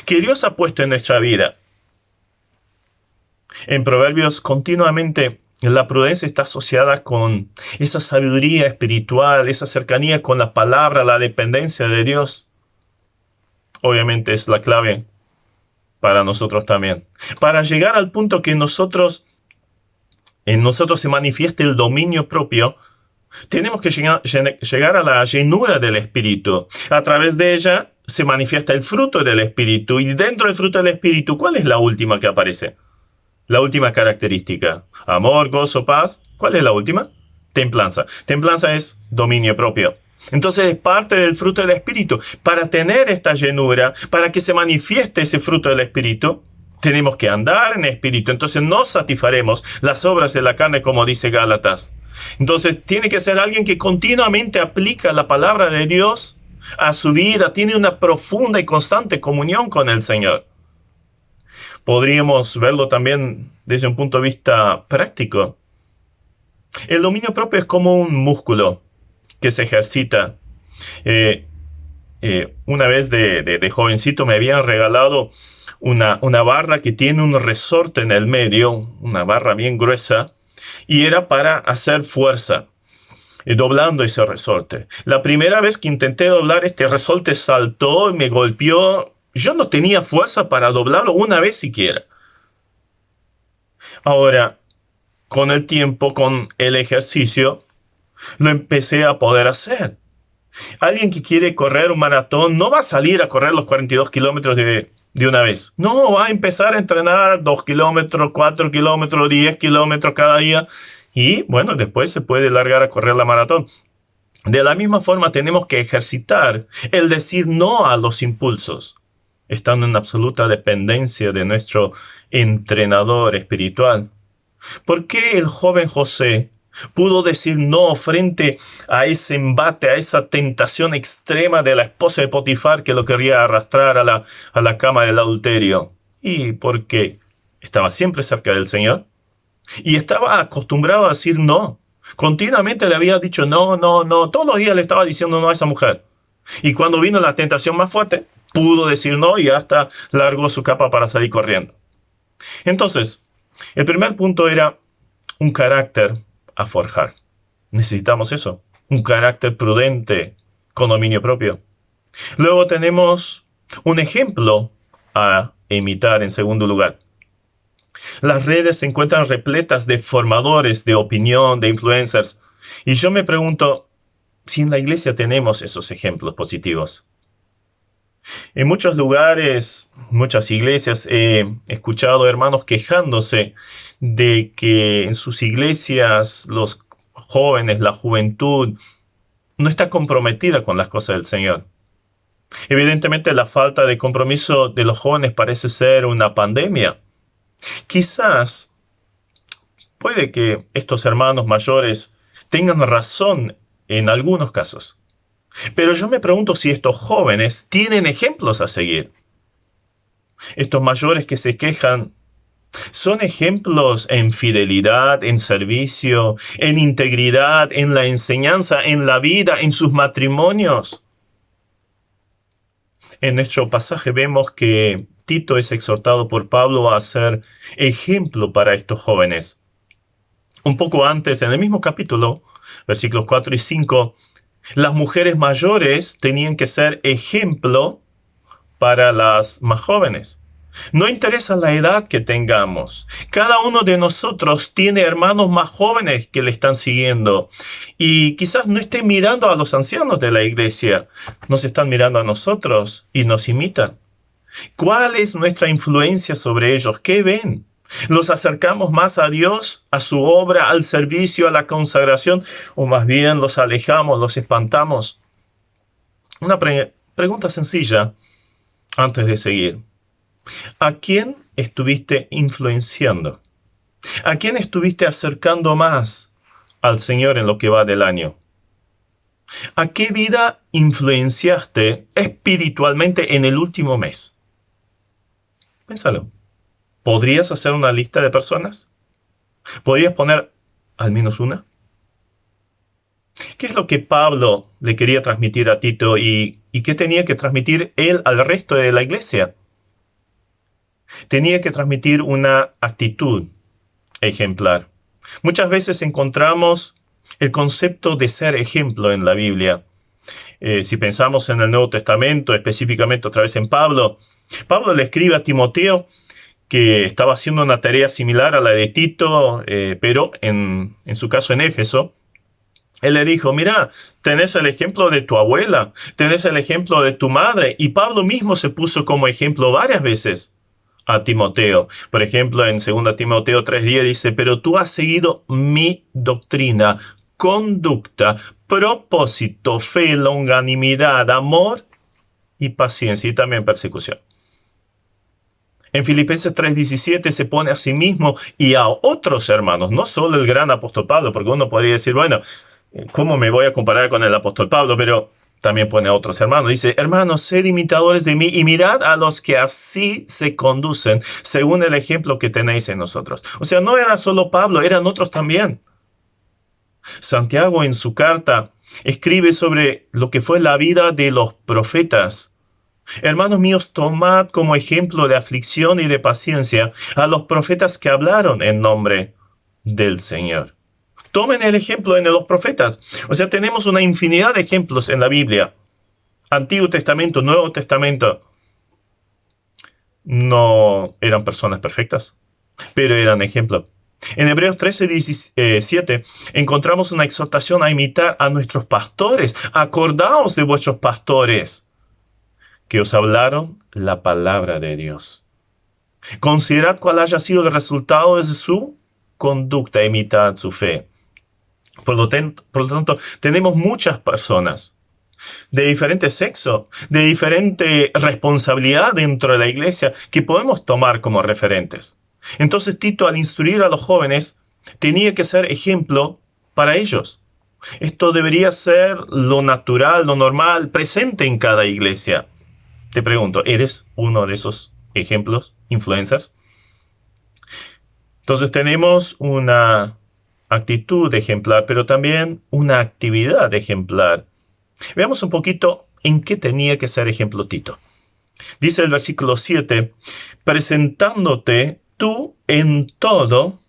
que Dios ha puesto en nuestra vida. En Proverbios, continuamente, la prudencia está asociada con esa sabiduría espiritual, esa cercanía con la palabra, la dependencia de Dios. Obviamente es la clave para nosotros también. Para llegar al punto que en nosotros se manifieste el dominio propio, tenemos que llegar a la llenura del Espíritu. A través de ella se manifiesta el fruto del Espíritu. Y dentro del fruto del Espíritu, ¿cuál es la última que aparece? La última característica. Amor, gozo, paz. ¿Cuál es la última? Templanza. Templanza es dominio propio. Entonces es parte del fruto del Espíritu. Para tener esta llenura, para que se manifieste ese fruto del Espíritu, tenemos que andar en Espíritu. Entonces no satisfaremos las obras de la carne, como dice Gálatas. Entonces tiene que ser alguien que continuamente aplica la palabra de Dios a su vida, tiene una profunda y constante comunión con el Señor. Podríamos verlo también desde un punto de vista práctico. El dominio propio es como un músculo que se ejercita. Una vez de jovencito me habían regalado una barra que tiene un resorte en el medio, una barra bien gruesa, y era para hacer fuerza, doblando ese resorte. La primera vez que intenté doblar, este resorte saltó y me golpeó. Yo no tenía fuerza para doblarlo una vez siquiera. Ahora, con el tiempo, con el ejercicio, lo empecé a poder hacer. Alguien que quiere correr un maratón no va a salir a correr los 42 kilómetros de una vez. No, va a empezar a entrenar 2 kilómetros, 4 kilómetros, 10 kilómetros cada día. Y bueno, después se puede largar a correr la maratón. De la misma forma tenemos que ejercitar el decir no a los impulsos, estando en absoluta dependencia de nuestro entrenador espiritual. ¿Por qué el joven José pudo decir no frente a ese embate, a esa tentación extrema de la esposa de Potifar que lo quería arrastrar a la cama del adulterio? Y porque estaba siempre cerca del Señor y estaba acostumbrado a decir no. Continuamente le había dicho no, no, no. Todos los días le estaba diciendo no a esa mujer. Y cuando vino la tentación más fuerte, pudo decir no y hasta largó su capa para salir corriendo. Entonces, el primer punto era un carácter a forjar. Necesitamos eso, un carácter prudente con dominio propio. Luego tenemos un ejemplo a imitar en segundo lugar. Las redes se encuentran repletas de formadores de opinión, de influencers. Y yo me pregunto si en la iglesia tenemos esos ejemplos positivos. En muchos lugares, muchas iglesias, he escuchado hermanos quejándose de que en sus iglesias los jóvenes, la juventud, no está comprometida con las cosas del Señor. Evidentemente la falta de compromiso de los jóvenes parece ser una pandemia. Quizás puede que estos hermanos mayores tengan razón en algunos casos. Pero yo me pregunto si estos jóvenes tienen ejemplos a seguir. Estos mayores que se quejan, ¿son ejemplos en fidelidad, en servicio, en integridad, en la enseñanza, en la vida, en sus matrimonios? En nuestro pasaje vemos que Tito es exhortado por Pablo a ser ejemplo para estos jóvenes. Un poco antes, en el mismo capítulo, versículos 4 y 5, las mujeres mayores tenían que ser ejemplo para las más jóvenes. No interesa la edad que tengamos. Cada uno de nosotros tiene hermanos más jóvenes que le están siguiendo. Y quizás no estén mirando a los ancianos de la iglesia. Nos están mirando a nosotros y nos imitan. ¿Cuál es nuestra influencia sobre ellos? ¿Qué ven? ¿Los acercamos más a Dios, a su obra, al servicio, a la consagración? ¿O más bien los alejamos, los espantamos? Una pregunta sencilla antes de seguir. ¿A quién estuviste influenciando? ¿A quién estuviste acercando más al Señor en lo que va del año? ¿A qué vida influenciaste espiritualmente en el último mes? Piénsalo. ¿Podrías hacer una lista de personas? ¿Podrías poner al menos una? ¿Qué es lo que Pablo le quería transmitir a Tito y qué tenía que transmitir él al resto de la iglesia? Tenía que transmitir una actitud ejemplar. Muchas veces encontramos el concepto de ser ejemplo en la Biblia. Si pensamos en el Nuevo Testamento, específicamente otra vez en Pablo, Pablo le escribe a Timoteo que estaba haciendo una tarea similar a la de Tito, pero en su caso en Éfeso. Él le dijo, mira, tenés el ejemplo de tu abuela, tenés el ejemplo de tu madre, y Pablo mismo se puso como ejemplo varias veces a Timoteo. Por ejemplo, en 2 Timoteo 3:10 dice, pero tú has seguido mi doctrina, conducta, propósito, fe, longanimidad, amor y paciencia, y también persecución. En Filipenses 3:17 se pone a sí mismo y a otros hermanos, no solo el gran apóstol Pablo, porque uno podría decir, bueno, ¿cómo me voy a comparar con el apóstol Pablo? Pero también pone a otros hermanos. Dice, hermanos, sed imitadores de mí y mirad a los que así se conducen, según el ejemplo que tenéis en nosotros. O sea, no era solo Pablo, eran otros también. Santiago en su carta escribe sobre lo que fue la vida de los profetas. Hermanos míos, tomad como ejemplo de aflicción y de paciencia a los profetas que hablaron en nombre del Señor. Tomen el ejemplo de los profetas. O sea, tenemos una infinidad de ejemplos en la Biblia. Antiguo Testamento, Nuevo Testamento. No eran personas perfectas, pero eran ejemplos. En Hebreos 13:17 encontramos una exhortación a imitar a nuestros pastores. Acordaos de vuestros pastores que os hablaron la palabra de Dios. Considerad cuál haya sido el resultado de su conducta, imitad su fe. Por lo tanto, tenemos muchas personas de diferente sexo, de diferente responsabilidad dentro de la iglesia que podemos tomar como referentes. Entonces Tito, al instruir a los jóvenes, tenía que ser ejemplo para ellos. Esto debería ser lo natural, lo normal, presente en cada iglesia. Te pregunto, ¿eres uno de esos ejemplos, influencers? Entonces tenemos una actitud ejemplar, pero también una actividad ejemplar. Veamos un poquito en qué tenía que ser ejemplo Tito. Dice el versículo 7, presentándote tú en todo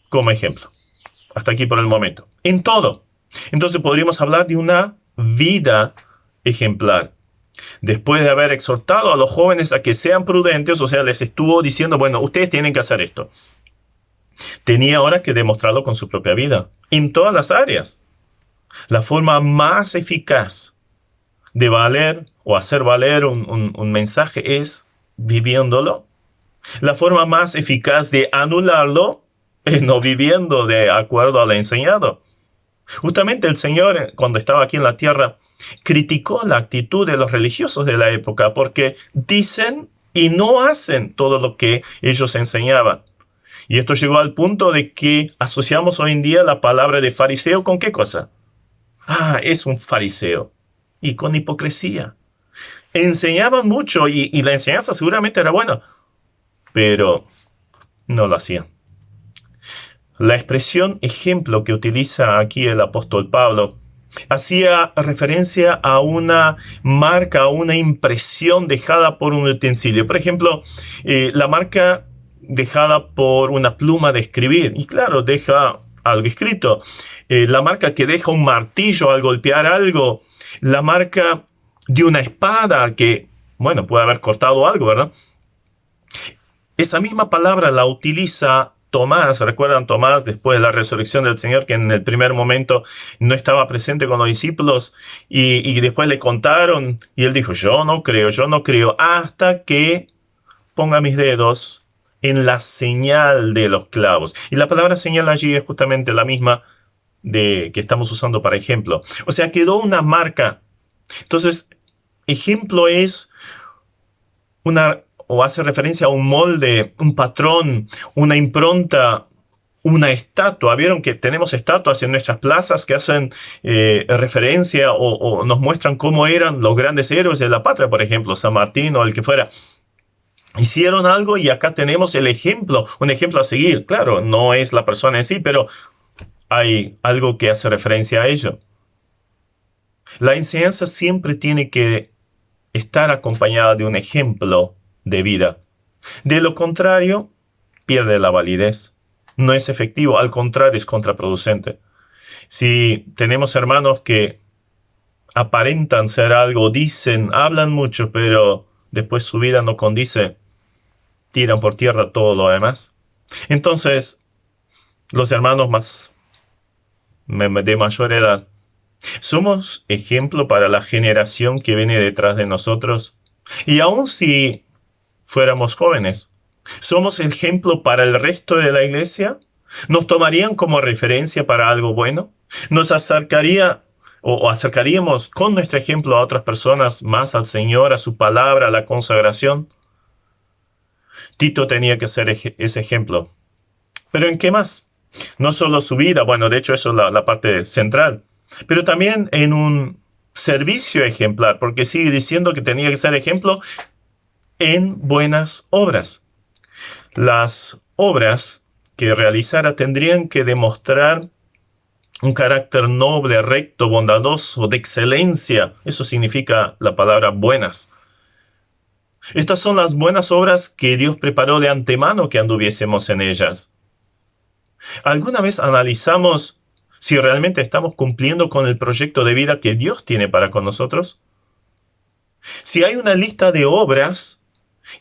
como ejemplo. Hasta aquí por el momento. En todo. Entonces podríamos hablar de una vida ejemplar. Después de haber exhortado a los jóvenes a que sean prudentes, o sea, les estuvo diciendo, bueno, ustedes tienen que hacer esto. Tenía ahora que demostrarlo con su propia vida, en todas las áreas. La forma más eficaz de valer o hacer valer un mensaje es viviéndolo. La forma más eficaz de anularlo es no viviendo de acuerdo a lo enseñado. Justamente el Señor, cuando estaba aquí en la tierra, criticó la actitud de los religiosos de la época porque dicen y no hacen todo lo que ellos enseñaban. Y esto llegó al punto de que asociamos hoy en día la palabra de fariseo ¿con qué cosa? Ah, es un fariseo. Y con hipocresía. Enseñaban mucho y la enseñanza seguramente era buena, pero no lo hacían. La expresión ejemplo que utiliza aquí el apóstol Pablo hacía referencia a una marca, a una impresión dejada por un utensilio. Por ejemplo, la marca dejada por una pluma de escribir. Y claro, deja algo escrito. La marca que deja un martillo al golpear algo. La marca de una espada que, bueno, puede haber cortado algo, ¿verdad? Esa misma palabra la utiliza Tomás. ¿Recuerdan Tomás después de la resurrección del Señor, que en el primer momento no estaba presente con los discípulos y después le contaron y él dijo, yo no creo hasta que ponga mis dedos en la señal de los clavos? Y la palabra señal allí es justamente la misma que estamos usando para ejemplo. O sea, quedó una marca. Entonces, ejemplo es o hace referencia a un molde, un patrón, una impronta una estatua. Vieron que tenemos estatuas en nuestras plazas que hacen referencia o nos muestran cómo eran los grandes héroes de la patria, por ejemplo, San Martín o el que fuera. Hicieron algo y acá tenemos el ejemplo, un ejemplo a seguir. Claro, no es la persona en sí, pero hay algo que hace referencia a ello. La enseñanza siempre tiene que estar acompañada de un ejemplo de vida. De lo contrario, pierde la validez. No es efectivo, al contrario, es contraproducente. Si tenemos hermanos que aparentan ser algo, dicen, hablan mucho, pero después su vida no condice, tiran por tierra todo lo demás. Entonces, los hermanos de mayor edad, somos ejemplo para la generación que viene detrás de nosotros. Y aun si fuéramos jóvenes, ¿somos ejemplo para el resto de la iglesia? ¿Nos tomarían como referencia para algo bueno? ¿Nos acercaríamos con nuestro ejemplo a otras personas más al Señor, a su palabra, a la consagración? Tito tenía que ser ese ejemplo. ¿Pero en qué más? No solo su vida, bueno, de hecho eso es la parte central, pero también en un servicio ejemplar, porque sigue diciendo que tenía que ser ejemplo en buenas obras. Las obras que realizara tendrían que demostrar un carácter noble, recto, bondadoso, de excelencia. Eso significa la palabra buenas. Estas son las buenas obras que Dios preparó de antemano que anduviésemos en ellas. ¿Alguna vez analizamos si realmente estamos cumpliendo con el proyecto de vida que Dios tiene para con nosotros? Si hay una lista de obras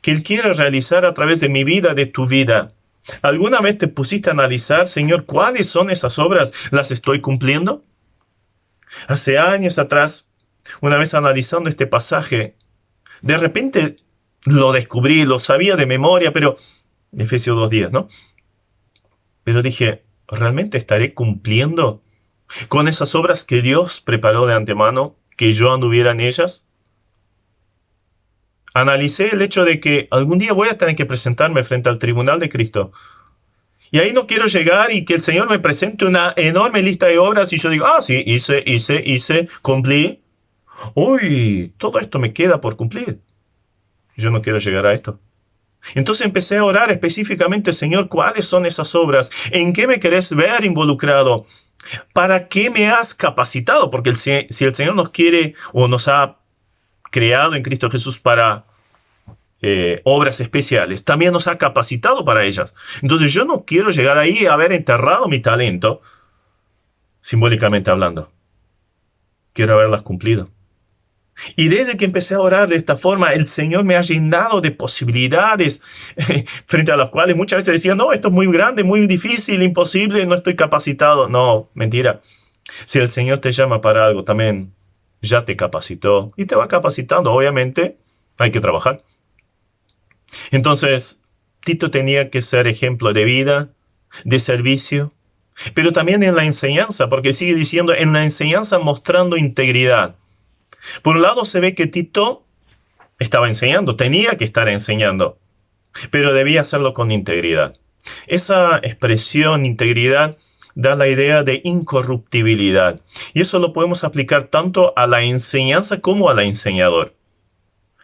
que Él quiere realizar a través de mi vida, de tu vida, ¿alguna vez te pusiste a analizar, Señor, cuáles son esas obras? ¿Las estoy cumpliendo? Hace años atrás, una vez analizando este pasaje, de repente lo descubrí, lo sabía de memoria, pero Efesios 2:10, ¿no? Pero dije, ¿realmente estaré cumpliendo con esas obras que Dios preparó de antemano, que yo anduviera en ellas? Analicé el hecho de que algún día voy a tener que presentarme frente al tribunal de Cristo. Y ahí no quiero llegar y que el Señor me presente una enorme lista de obras y yo digo, sí, hice, cumplí. Uy, todo esto me queda por cumplir. Yo no quiero llegar a esto. Entonces empecé a orar específicamente, Señor, ¿cuáles son esas obras? ¿En qué me querés ver involucrado? ¿Para qué me has capacitado? Porque si el Señor nos quiere o nos ha creado en Cristo Jesús para obras especiales, también nos ha capacitado para ellas. Entonces yo no quiero llegar ahí a haber enterrado mi talento, simbólicamente hablando. Quiero haberlas cumplido. Y desde que empecé a orar de esta forma, el Señor me ha llenado de posibilidades frente a las cuales muchas veces decía, no, esto es muy grande, muy difícil, imposible, no estoy capacitado. No, mentira. Si el Señor te llama para algo, también ya te capacitó y te va capacitando. Obviamente hay que trabajar. Entonces, Tito tenía que ser ejemplo de vida, de servicio, pero también en la enseñanza, porque sigue diciendo, en la enseñanza mostrando integridad. Por un lado se ve que Tito estaba enseñando, tenía que estar enseñando, pero debía hacerlo con integridad. Esa expresión, integridad, da la idea de incorruptibilidad. Y eso lo podemos aplicar tanto a la enseñanza como al enseñador.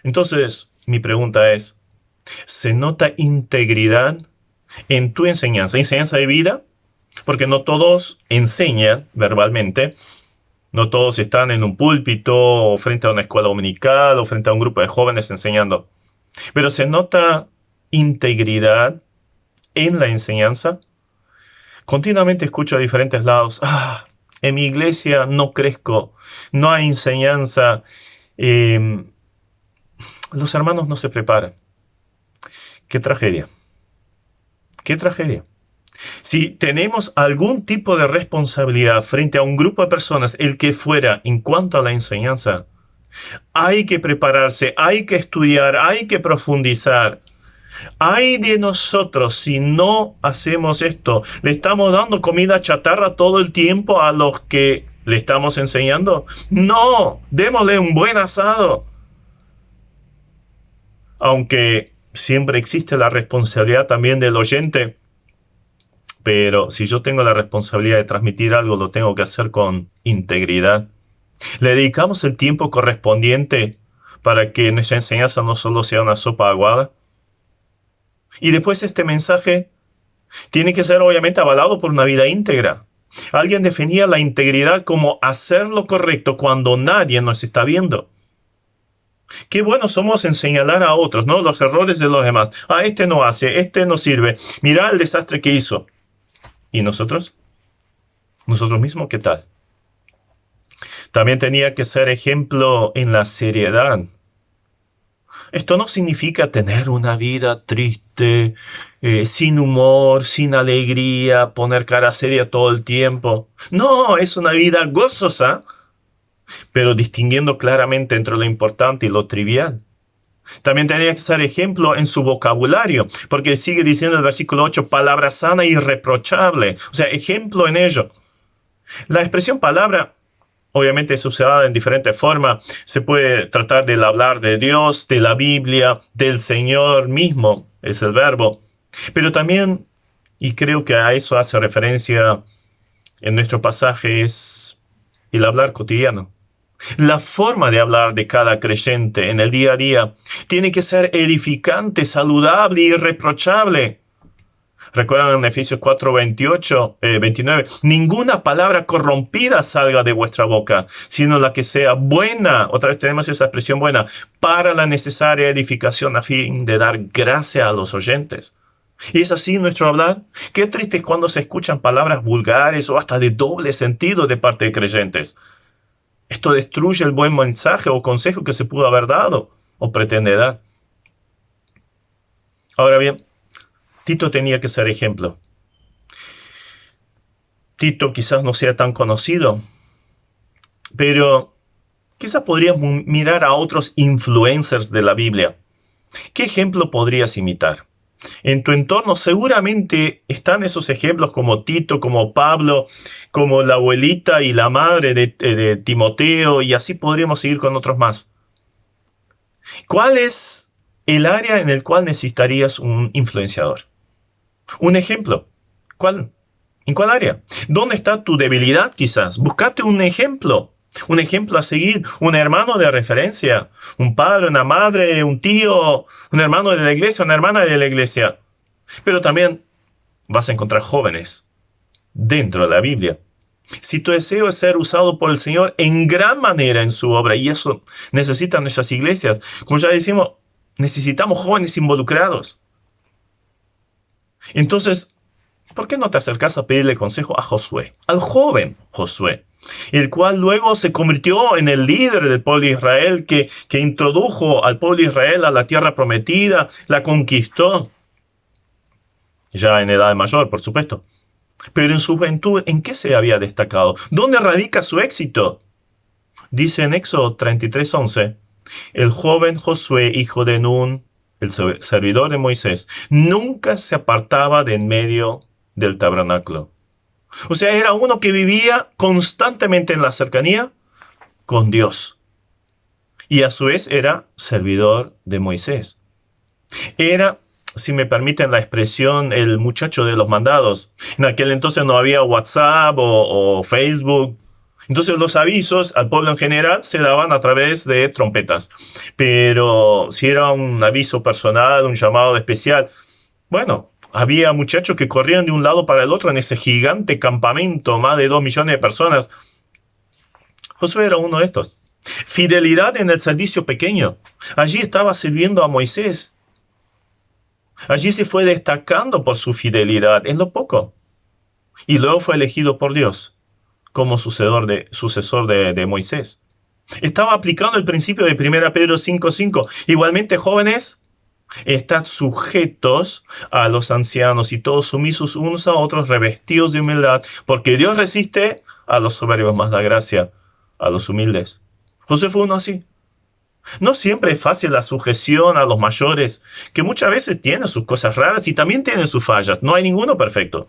Entonces, mi pregunta es, ¿se nota integridad en tu enseñanza? ¿Enseñanza de vida? Porque no todos enseñan verbalmente. No todos están en un púlpito o frente a una escuela dominical o frente a un grupo de jóvenes enseñando. Pero se nota integridad en la enseñanza. Continuamente escucho a diferentes lados, en mi iglesia no crezco, no hay enseñanza, los hermanos no se preparan. ¡Qué tragedia! ¡Qué tragedia! Si tenemos algún tipo de responsabilidad frente a un grupo de personas, el que fuera, en cuanto a la enseñanza, hay que prepararse, hay que estudiar, hay que profundizar. Ay de nosotros si no hacemos esto. ¿Le estamos dando comida chatarra todo el tiempo a los que le estamos enseñando? No, démosle un buen asado. Aunque siempre existe la responsabilidad también del oyente, pero si yo tengo la responsabilidad de transmitir algo, lo tengo que hacer con integridad. ¿Le dedicamos el tiempo correspondiente para que nuestra enseñanza no solo sea una sopa aguada? Y después este mensaje tiene que ser obviamente avalado por una vida íntegra. Alguien definía la integridad como hacer lo correcto cuando nadie nos está viendo. Qué buenos somos en señalar a otros, ¿no? Los errores de los demás. Este no hace, este no sirve. Mirá el desastre que hizo. ¿Y nosotros? ¿Nosotros mismos qué tal? También tenía que ser ejemplo en la seriedad. Esto no significa tener una vida triste, sin humor, sin alegría, poner cara seria todo el tiempo. No, es una vida gozosa, pero distinguiendo claramente entre lo importante y lo trivial. También tenía que ser ejemplo en su vocabulario, porque sigue diciendo el versículo 8, palabra sana y irreprochable. O sea, ejemplo en ello. La expresión palabra obviamente es usada en diferentes formas. Se puede tratar del hablar de Dios, de la Biblia, del Señor mismo, es el verbo. Pero también, y creo que a eso hace referencia en nuestro pasaje, es el hablar cotidiano. La forma de hablar de cada creyente en el día a día tiene que ser edificante, saludable y irreprochable. Recuerdan en Efesios 4, 29, ninguna palabra corrompida salga de vuestra boca, sino la que sea buena, otra vez tenemos esa expresión buena, para la necesaria edificación a fin de dar gracia a los oyentes. ¿Y es así nuestro hablar? Qué triste es cuando se escuchan palabras vulgares o hasta de doble sentido de parte de creyentes. Esto destruye el buen mensaje o consejo que se pudo haber dado o pretende dar. Ahora bien, Tito tenía que ser ejemplo. Tito quizás no sea tan conocido, pero quizás podríamos mirar a otros influencers de la Biblia. ¿Qué ejemplo podrías imitar? En tu entorno seguramente están esos ejemplos como Tito, como Pablo, como la abuelita y la madre de Timoteo, y así podríamos seguir con otros más. ¿Cuál es el área en el cual necesitarías un influenciador? Un ejemplo. ¿Cuál? ¿En cuál área? ¿Dónde está tu debilidad quizás? Búscate un ejemplo a seguir, un hermano de referencia, un padre, una madre, un tío, un hermano de la iglesia, una hermana de la iglesia. Pero también vas a encontrar jóvenes dentro de la Biblia. Si tu deseo es ser usado por el Señor en gran manera en su obra, y eso necesitan nuestras iglesias, como ya decimos, necesitamos jóvenes involucrados. Entonces, ¿por qué no te acercas a pedirle consejo a Josué, al joven Josué, el cual luego se convirtió en el líder del pueblo de Israel, que introdujo al pueblo de Israel a la tierra prometida, la conquistó, ya en edad mayor, por supuesto? Pero en su juventud, ¿en qué se había destacado? ¿Dónde radica su éxito? Dice en Éxodo 33:11, el joven Josué, hijo de Nun, el servidor de Moisés, nunca se apartaba de en medio del tabernáculo. O sea, era uno que vivía constantemente en la cercanía con Dios. Y a su vez era servidor de Moisés. Era, si me permiten la expresión, el muchacho de los mandados. En aquel entonces no había WhatsApp o Facebook. Entonces los avisos al pueblo en general se daban a través de trompetas. Pero si era un aviso personal, un llamado especial, bueno, había muchachos que corrían de un lado para el otro en ese gigante campamento, más de 2 millones de personas. Josué era uno de estos. Fidelidad en el servicio pequeño. Allí estaba sirviendo a Moisés. Allí se fue destacando por su fidelidad en lo poco. Y luego fue elegido por Dios como sucesor de Moisés. Estaba aplicando el principio de 1 Pedro 5:5. Igualmente, jóvenes, estad sujetos a los ancianos y todos sumisos unos a otros, revestidos de humildad, porque Dios resiste a los soberbios, mas da gracia a los humildes. José fue uno así. No siempre es fácil la sujeción a los mayores, que muchas veces tienen sus cosas raras y también tienen sus fallas. No hay ninguno perfecto.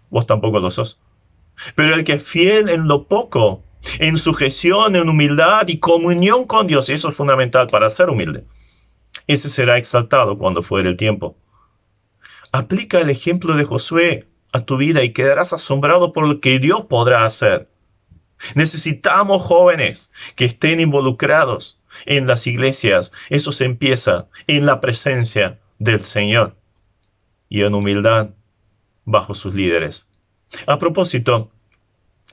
Vos tampoco lo sos. Pero el que es fiel en lo poco, en sujeción, en humildad y comunión con Dios, eso es fundamental para ser humilde. Ese será exaltado cuando fuere el tiempo. Aplica el ejemplo de Josué, a tu vida y quedarás asombrado por lo que Dios podrá hacer. Necesitamos jóvenes que estén involucrados en las iglesias. Eso se empieza en la presencia del Señor y en humildad bajo sus líderes. A propósito,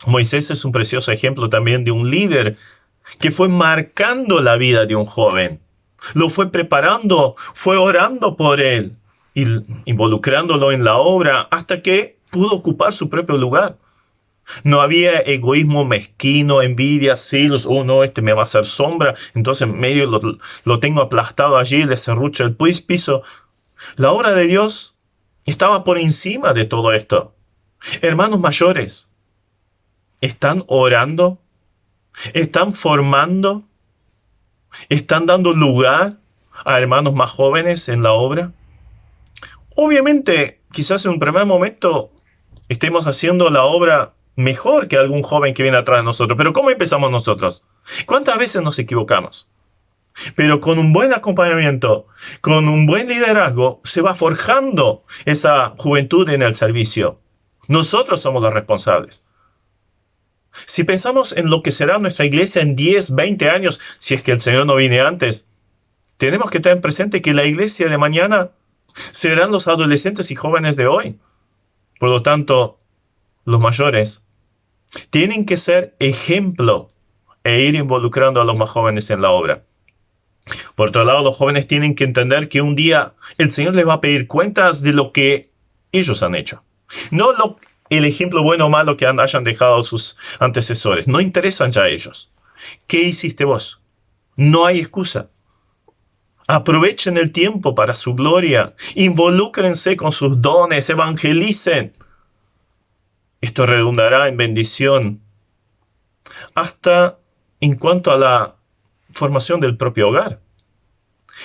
Moisés es un precioso ejemplo también de un líder que fue marcando la vida de un joven. Lo fue preparando, fue orando por él y involucrándolo en la obra hasta que pudo ocupar su propio lugar. No había egoísmo mezquino, envidia, celos. Oh, no, este me va a hacer sombra, entonces medio lo tengo aplastado allí, le serrucho el piso. La obra de Dios estaba por encima de todo esto. Hermanos mayores, ¿están orando? ¿Están formando? ¿Están dando lugar a hermanos más jóvenes en la obra? Obviamente, quizás en un primer momento estemos haciendo la obra mejor que algún joven que viene atrás de nosotros. Pero ¿cómo empezamos nosotros? ¿Cuántas veces nos equivocamos? Pero con un buen acompañamiento, con un buen liderazgo, se va forjando esa juventud en el servicio. Nosotros somos los responsables. Si pensamos en lo que será nuestra iglesia en 10, 20 años, si es que el Señor no viene antes, tenemos que tener presente que la iglesia de mañana serán los adolescentes y jóvenes de hoy. Por lo tanto, los mayores tienen que ser ejemplo e ir involucrando a los más jóvenes en la obra. Por otro lado, los jóvenes tienen que entender que un día el Señor les va a pedir cuentas de lo que ellos han hecho. No el ejemplo bueno o malo que hayan dejado sus antecesores. No interesan ya a ellos. ¿Qué hiciste vos? No hay excusa. Aprovechen el tiempo para su gloria. Involúcrense con sus dones. Evangelicen. Esto redundará en bendición. Hasta en cuanto a la formación del propio hogar.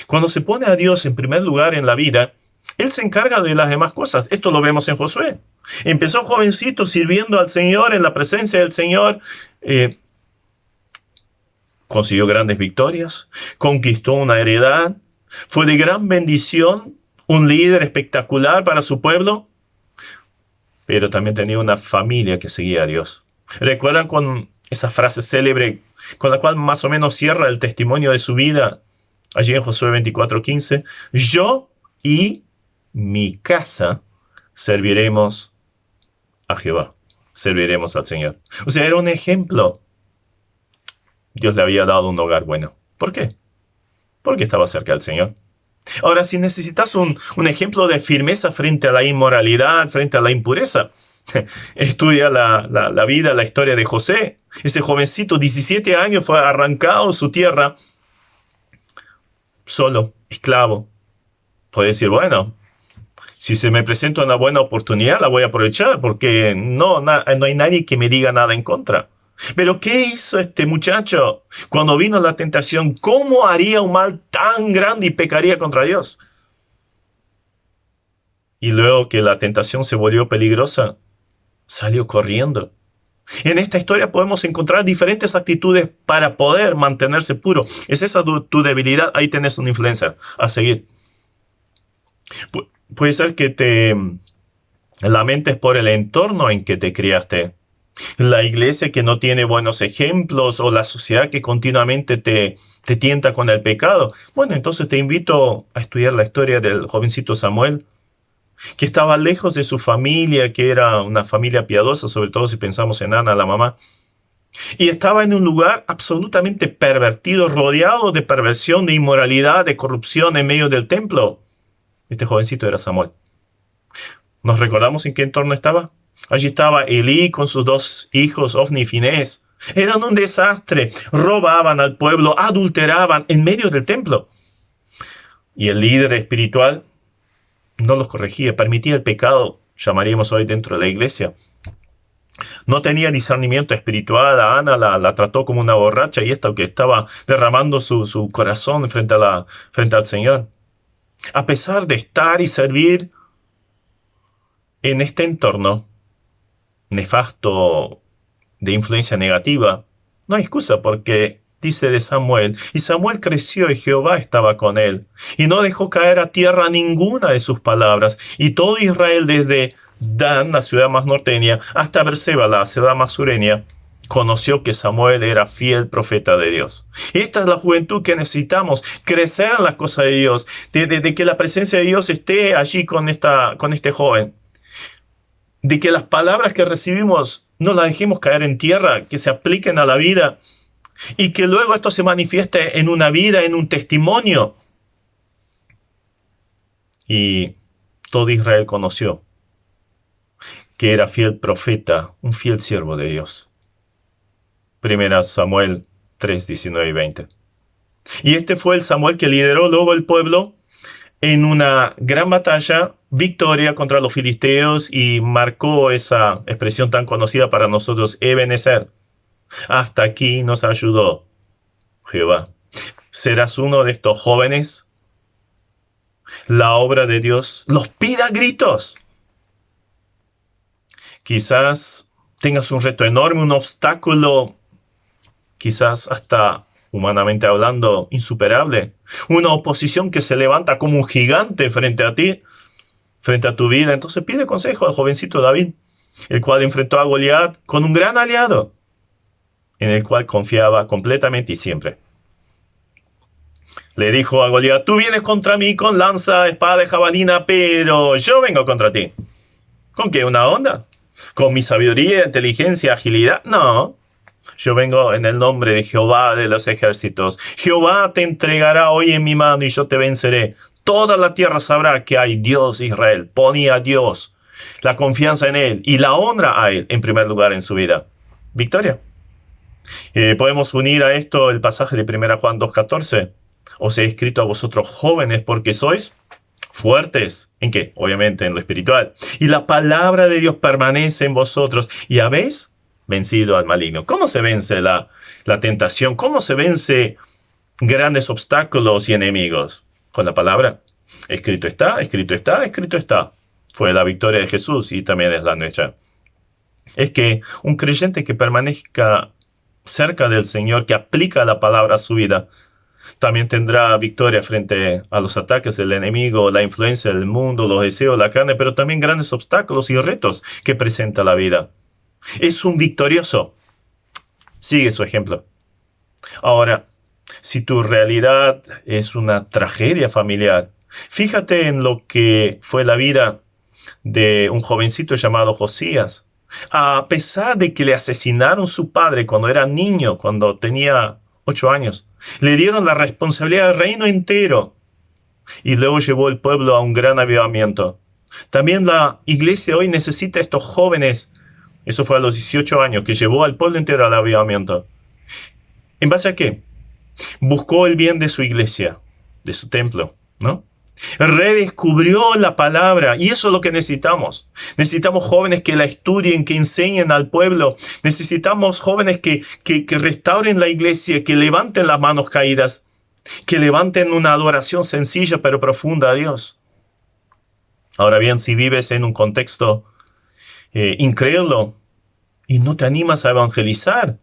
Cuando se pone a Dios en primer lugar en la vida, Él se encarga de las demás cosas. Esto lo vemos en Josué. Empezó jovencito sirviendo al Señor, en la presencia del Señor. Consiguió grandes victorias, conquistó una heredad, fue de gran bendición, un líder espectacular para su pueblo, pero también tenía una familia que seguía a Dios. ¿Recuerdan con esa frase célebre con la cual más o menos cierra el testimonio de su vida? Allí en Josué 24:15, yo y mi casa serviremos a Jehová, serviremos al Señor. O sea, era un ejemplo. Dios le había dado un hogar bueno. ¿Por qué? Porque estaba cerca del Señor. Ahora, si necesitas un ejemplo de firmeza frente a la inmoralidad, frente a la impureza, estudia la vida, la historia de José. Ese jovencito, 17 años, fue arrancado de su tierra, solo, esclavo. Puede decir, bueno, si se me presenta una buena oportunidad, la voy a aprovechar, porque no hay nadie que me diga nada en contra. Pero ¿qué hizo este muchacho cuando vino la tentación? ¿Cómo haría un mal tan grande y pecaría contra Dios? Y luego que la tentación se volvió peligrosa, salió corriendo. En esta historia podemos encontrar diferentes actitudes para poder mantenerse puro. ¿Es esa tu debilidad? Ahí tenés una influencer a seguir. Puede ser que te lamentes por el entorno en que te criaste. La iglesia que no tiene buenos ejemplos o la sociedad que continuamente te tienta con el pecado. Bueno, entonces te invito a estudiar la historia del jovencito Samuel, que estaba lejos de su familia, que era una familia piadosa, sobre todo si pensamos en Ana, la mamá. Y estaba en un lugar absolutamente pervertido, rodeado de perversión, de inmoralidad, de corrupción en medio del templo. Este jovencito era Samuel. ¿Nos recordamos en qué entorno estaba? Allí estaba Elí con sus dos hijos, Ofni y Finés. Eran un desastre. Robaban al pueblo, adulteraban en medio del templo. Y el líder espiritual no los corregía, permitía el pecado, llamaríamos hoy dentro de la iglesia. No tenía discernimiento espiritual. A Ana la trató como una borracha y esta que estaba derramando su corazón frente al Señor. A pesar de estar y servir en este entorno nefasto de influencia negativa, no hay excusa, porque dice de Samuel, y Samuel creció y Jehová estaba con él, y no dejó caer a tierra ninguna de sus palabras, y todo Israel desde Dan, la ciudad más norteña, hasta Berseba, la ciudad más sureña, conoció que Samuel era fiel profeta de Dios. Esta es la juventud que necesitamos, crecer en las cosas de Dios, de que la presencia de Dios esté allí con este joven, de que las palabras que recibimos no las dejemos caer en tierra, que se apliquen a la vida y que luego esto se manifieste en una vida, en un testimonio. Y todo Israel conoció que era fiel profeta, un fiel siervo de Dios. 1 Samuel 3, 19 y 20. Y este fue el Samuel que lideró luego el pueblo en una gran batalla, victoria contra los filisteos, y marcó esa expresión tan conocida para nosotros, Ebenezer. Hasta aquí nos ayudó Jehová. ¿Serás uno de estos jóvenes? La obra de Dios los pide a gritos. Quizás tengas un reto enorme, un obstáculo, quizás hasta humanamente hablando, insuperable. Una oposición que se levanta como un gigante frente a ti, frente a tu vida. Entonces pide consejo al jovencito David, el cual enfrentó a Goliat con un gran aliado, en el cual confiaba completamente y siempre. Le dijo a Goliat: tú vienes contra mí con lanza, espada y jabalina, pero yo vengo contra ti. ¿Con qué? ¿Una onda? ¿Con mi sabiduría, inteligencia, agilidad? No. Yo vengo en el nombre de Jehová de los ejércitos. Jehová te entregará hoy en mi mano y yo te venceré. Toda la tierra sabrá que hay Dios Israel. Ponía a Dios, la confianza en Él y la honra a Él en primer lugar en su vida. Victoria. Podemos unir a esto el pasaje de 1 Juan 2:14. Os he escrito a vosotros jóvenes porque sois fuertes. ¿En qué? Obviamente en lo espiritual. Y la palabra de Dios permanece en vosotros y habéis vencido al maligno. ¿Cómo se vence la tentación? ¿Cómo se vence grandes obstáculos y enemigos? Con la palabra. Escrito está, escrito está, escrito está. Fue la victoria de Jesús y también es la nuestra. Es que un creyente que permanezca cerca del Señor, que aplica la palabra a su vida, también tendrá victoria frente a los ataques del enemigo, la influencia del mundo, los deseos de la carne, pero también grandes obstáculos y retos que presenta la vida. Es un victorioso. Sigue su ejemplo. Ahora, si tu realidad es una tragedia familiar, fíjate en lo que fue la vida de un jovencito llamado Josías. A pesar de que le asesinaron su padre cuando era niño, cuando tenía 8 años, le dieron la responsabilidad del reino entero y luego llevó el pueblo a un gran avivamiento. También la iglesia hoy necesita a estos jóvenes. Eso fue a los 18 años, que llevó al pueblo entero al avivamiento. ¿En base a qué? Buscó el bien de su iglesia, de su templo, ¿no? Redescubrió la palabra, y eso es lo que necesitamos. Necesitamos jóvenes que la estudien, que enseñen al pueblo. Necesitamos jóvenes que restauren la iglesia, que levanten las manos caídas, que levanten una adoración sencilla pero profunda a Dios. Ahora bien, si vives en un contexto incrédulo y no te animas a evangelizar,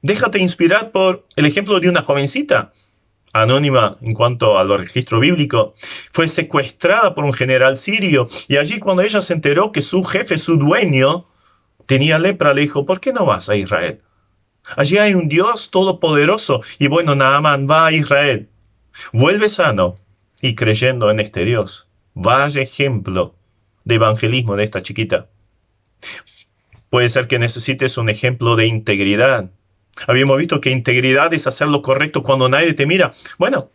déjate inspirar por el ejemplo de una jovencita anónima en cuanto al registro bíblico. Fue secuestrada por un general sirio y allí, cuando ella se enteró que su jefe, su dueño, tenía lepra, le dijo: ¿por qué no vas a Israel? Allí hay un Dios todopoderoso. Y bueno, Naamán va a Israel, vuelve sano y creyendo en este Dios. Vaya ejemplo de evangelismo de esta chiquita. Puede ser que necesites un ejemplo de integridad. Habíamos visto que integridad es hacer lo correcto cuando nadie te mira. Bueno,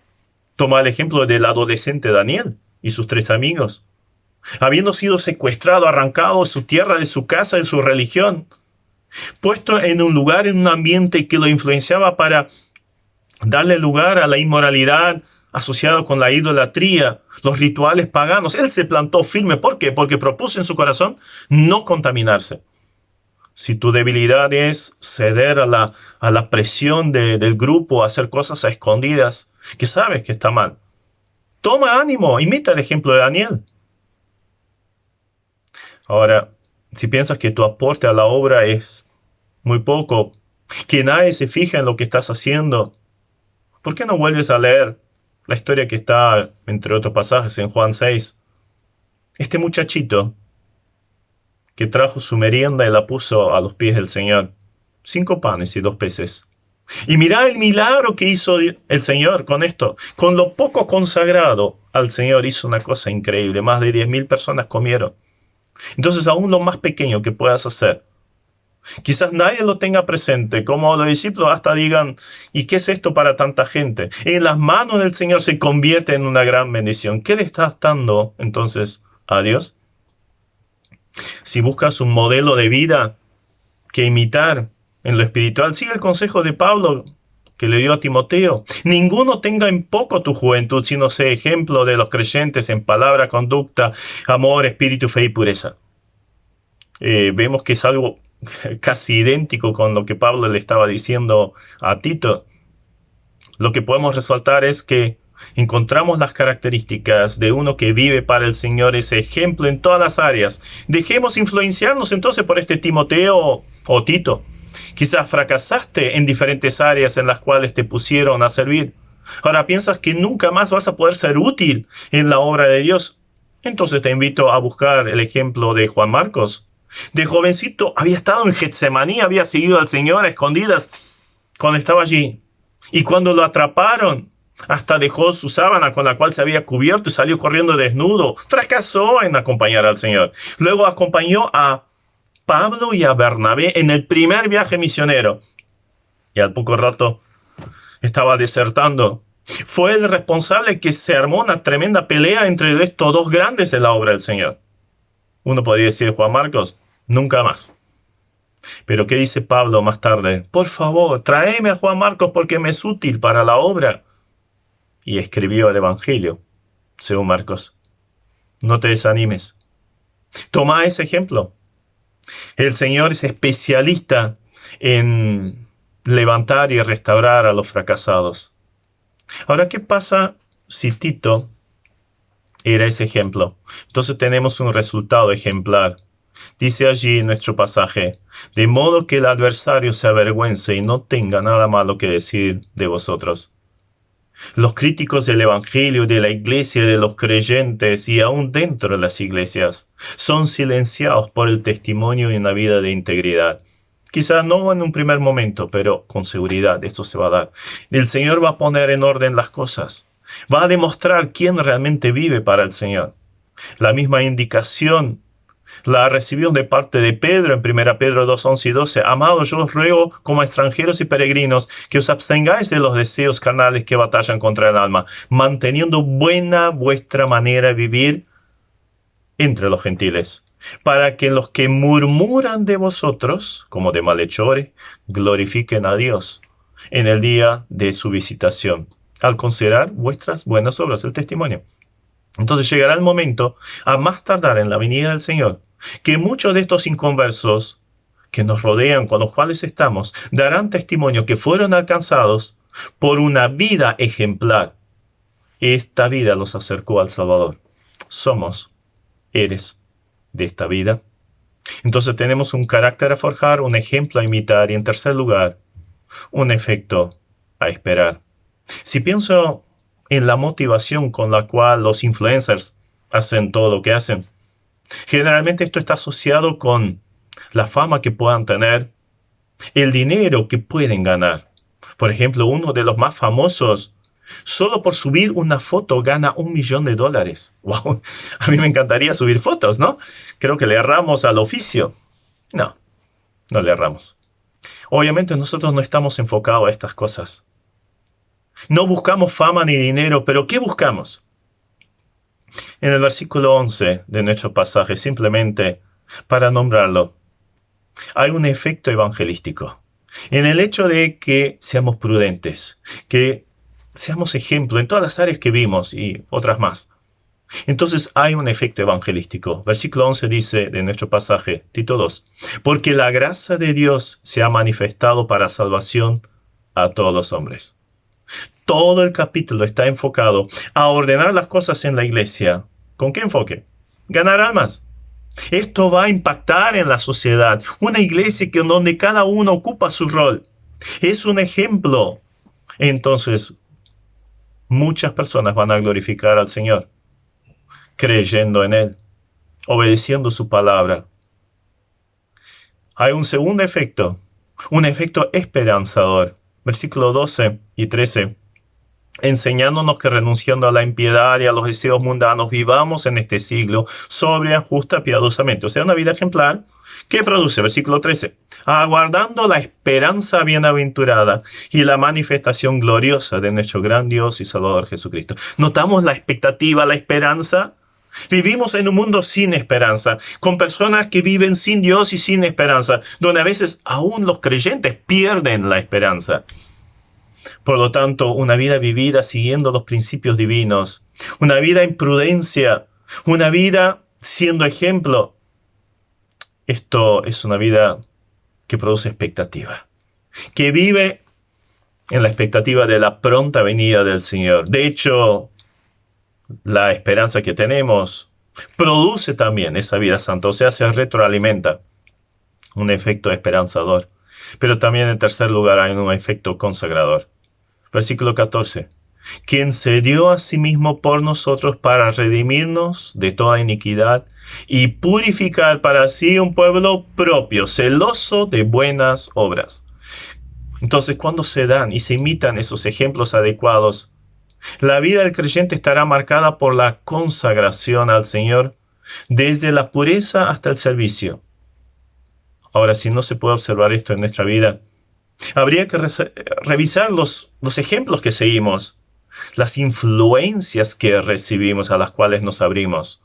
toma el ejemplo del adolescente Daniel y sus 3 amigos. Habiendo sido secuestrado, arrancado de su tierra, de su casa, de su religión, puesto en un lugar, en un ambiente que lo influenciaba para darle lugar a la inmoralidad asociada con la idolatría, los rituales paganos. Él se plantó firme. ¿Por qué? Porque propuso en su corazón no contaminarse. Si tu debilidad es ceder a la presión del grupo, hacer cosas a escondidas, que sabes que está mal, toma ánimo, imita el ejemplo de Daniel. Ahora, si piensas que tu aporte a la obra es muy poco, que nadie se fija en lo que estás haciendo, ¿por qué no vuelves a leer la historia que está, entre otros pasajes, en Juan 6? Este muchachito que trajo su merienda y la puso a los pies del Señor. 5 panes y 2 peces. Y mirá el milagro que hizo el Señor con esto. Con lo poco consagrado al Señor hizo una cosa increíble. Más de 10.000 personas comieron. Entonces, aún lo más pequeño que puedas hacer, quizás nadie lo tenga presente, como los discípulos hasta digan, ¿y qué es esto para tanta gente? En las manos del Señor se convierte en una gran bendición. ¿Qué le estás dando entonces a Dios? Si buscas un modelo de vida que imitar en lo espiritual, sigue el consejo de Pablo que le dio a Timoteo. Ninguno tenga en poco tu juventud, sino sea ejemplo de los creyentes en palabra, conducta, amor, espíritu, fe y pureza. Vemos que es algo casi idéntico con lo que Pablo le estaba diciendo a Tito. Lo que podemos resaltar es que encontramos las características de uno que vive para el Señor, ese ejemplo en todas las áreas. Dejemos influenciarnos entonces por este Timoteo o Tito. Quizás fracasaste en diferentes áreas en las cuales te pusieron a servir. Ahora piensas que nunca más vas a poder ser útil en la obra de Dios. Entonces te invito a buscar el ejemplo de Juan Marcos. De jovencito había estado en Getsemaní, había seguido al Señor a escondidas cuando estaba allí. Y cuando lo atraparon, hasta dejó su sábana con la cual se había cubierto y salió corriendo desnudo. Fracasó en acompañar al Señor. Luego acompañó a Pablo y a Bernabé en el primer viaje misionero. Y al poco rato estaba desertando. Fue el responsable que se armó una tremenda pelea entre estos dos grandes de la obra del Señor. Uno podría decir, Juan Marcos, nunca más. Pero ¿qué dice Pablo más tarde? Por favor, tráeme a Juan Marcos porque me es útil para la obra. Y escribió el Evangelio, según Marcos. No te desanimes. Toma ese ejemplo. El Señor es especialista en levantar y restaurar a los fracasados. Ahora, ¿qué pasa si Tito era ese ejemplo? Entonces tenemos un resultado ejemplar. Dice allí en nuestro pasaje, de modo que el adversario se avergüence y no tenga nada malo que decir de vosotros. Los críticos del Evangelio, de la iglesia, de los creyentes y aún dentro de las iglesias son silenciados por el testimonio y una vida de integridad. Quizás no en un primer momento, pero con seguridad esto se va a dar. El Señor va a poner en orden las cosas. Va a demostrar quién realmente vive para el Señor. La misma indicación la recibió de parte de Pedro en 1 Pedro 2, 11 y 12. Amados, yo os ruego como extranjeros y peregrinos que os abstengáis de los deseos carnales que batallan contra el alma, manteniendo buena vuestra manera de vivir entre los gentiles, para que los que murmuran de vosotros, como de malhechores, glorifiquen a Dios en el día de su visitación, al considerar vuestras buenas obras, el testimonio. Entonces llegará el momento, a más tardar en la venida del Señor, que muchos de estos inconversos que nos rodean, con los cuales estamos, darán testimonio que fueron alcanzados por una vida ejemplar. Esta vida los acercó al Salvador. ¿Eres de esta vida? Entonces tenemos un carácter a forjar, un ejemplo a imitar y, en tercer lugar, un efecto a esperar. Si pienso en la motivación con la cual los influencers hacen todo lo que hacen, generalmente esto está asociado con la fama que puedan tener, el dinero que pueden ganar. Por ejemplo, uno de los más famosos, solo por subir una foto gana $1 millón. ¡Wow! A mí me encantaría subir fotos, ¿no? Creo que le erramos al oficio. No le erramos. Obviamente nosotros no estamos enfocados a estas cosas. No buscamos fama ni dinero, pero ¿qué buscamos? En el versículo 11 de nuestro pasaje, simplemente para nombrarlo, hay un efecto evangelístico. En el hecho de que seamos prudentes, que seamos ejemplo en todas las áreas que vimos y otras más. Entonces hay un efecto evangelístico. Versículo 11 dice de nuestro pasaje, Tito 2, porque la gracia de Dios se ha manifestado para salvación a todos los hombres. Todo el capítulo está enfocado a ordenar las cosas en la iglesia. ¿Con qué enfoque? Ganar almas. Esto va a impactar en la sociedad. Una iglesia donde cada uno ocupa su rol. Es un ejemplo. Entonces, muchas personas van a glorificar al Señor, creyendo en Él, obedeciendo su palabra. hay un segundo efecto, un efecto esperanzador. Versículos 12 y 13. Enseñándonos que renunciando a la impiedad y a los deseos mundanos, vivamos en este siglo sobria, justa, piadosamente. O sea, una vida ejemplar. ¿Qué produce? Versículo 13. Aguardando la esperanza bienaventurada y la manifestación gloriosa de nuestro gran Dios y Salvador Jesucristo. ¿Notamos la expectativa, la esperanza? Vivimos en un mundo sin esperanza, con personas que viven sin Dios y sin esperanza, donde a veces aún los creyentes pierden la esperanza. Por lo tanto, una vida vivida siguiendo los principios divinos, una vida en prudencia, una vida siendo ejemplo, esto es una vida que produce expectativa, que vive en la expectativa de la pronta venida del Señor. De hecho, la esperanza que tenemos produce también esa vida santa, o sea, se retroalimenta, un efecto esperanzador. Pero también en tercer lugar hay un efecto consagrador. Versículo 14. Quien se dio a sí mismo por nosotros para redimirnos de toda iniquidad y purificar para sí un pueblo propio, celoso de buenas obras. Entonces, cuando se dan y se imitan esos ejemplos adecuados, la vida del creyente estará marcada por la consagración al Señor, desde la pureza hasta el servicio. Ahora, si no se puede observar esto en nuestra vida, habría que revisar los ejemplos que seguimos, las influencias que recibimos, a las cuales nos abrimos.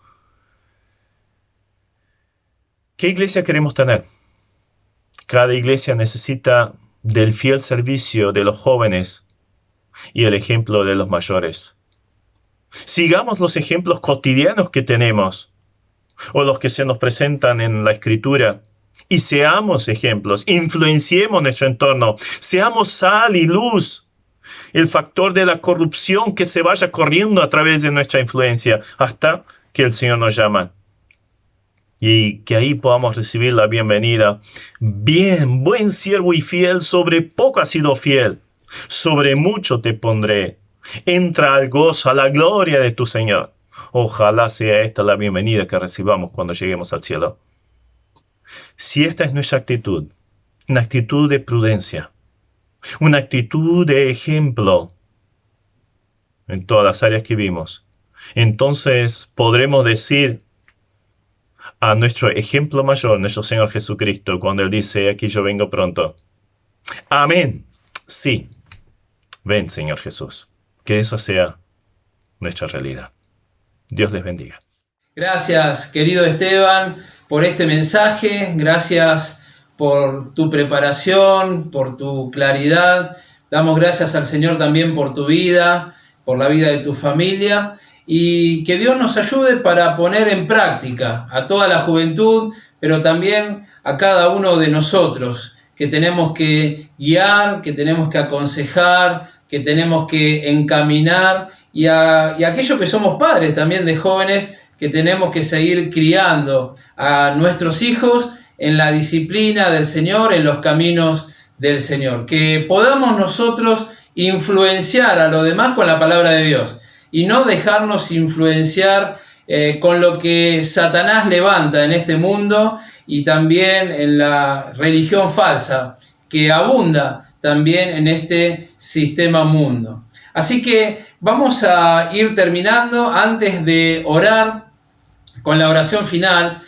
¿Qué iglesia queremos tener? Cada iglesia necesita del fiel servicio de los jóvenes y el ejemplo de los mayores. Sigamos los ejemplos cotidianos que tenemos o los que se nos presentan en la Escritura y seamos ejemplos, influenciemos nuestro entorno, seamos sal y luz, el factor de la corrupción que se vaya corriendo a través de nuestra influencia hasta que el Señor nos llama. Y que ahí podamos recibir la bienvenida. Bien, buen siervo y fiel, sobre poco has sido fiel, sobre mucho te pondré. Entra al gozo, a la gloria de tu Señor. Ojalá sea esta la bienvenida que recibamos cuando lleguemos al cielo. Si esta es nuestra actitud, una actitud de prudencia, una actitud de ejemplo en todas las áreas que vimos, entonces podremos decir a nuestro ejemplo mayor, nuestro Señor Jesucristo, cuando Él dice, aquí yo vengo pronto. Amén. Sí. Ven, Señor Jesús. Que esa sea nuestra realidad. Dios les bendiga. Gracias, querido Esteban, por este mensaje. Gracias por tu preparación, por tu claridad. Damos gracias al Señor también por tu vida, por la vida de tu familia. Y que Dios nos ayude para poner en práctica a toda la juventud, pero también a cada uno de nosotros, que tenemos que guiar, que tenemos que aconsejar, que tenemos que encaminar, y aquellos que somos padres también de jóvenes, que tenemos que seguir criando a nuestros hijos en la disciplina del Señor, en los caminos del Señor. Que podamos nosotros influenciar a los demás con la palabra de Dios y no dejarnos influenciar con lo que Satanás levanta en este mundo y también en la religión falsa que abunda también en este sistema mundo. Así que vamos a ir terminando. Antes de orar con la oración final,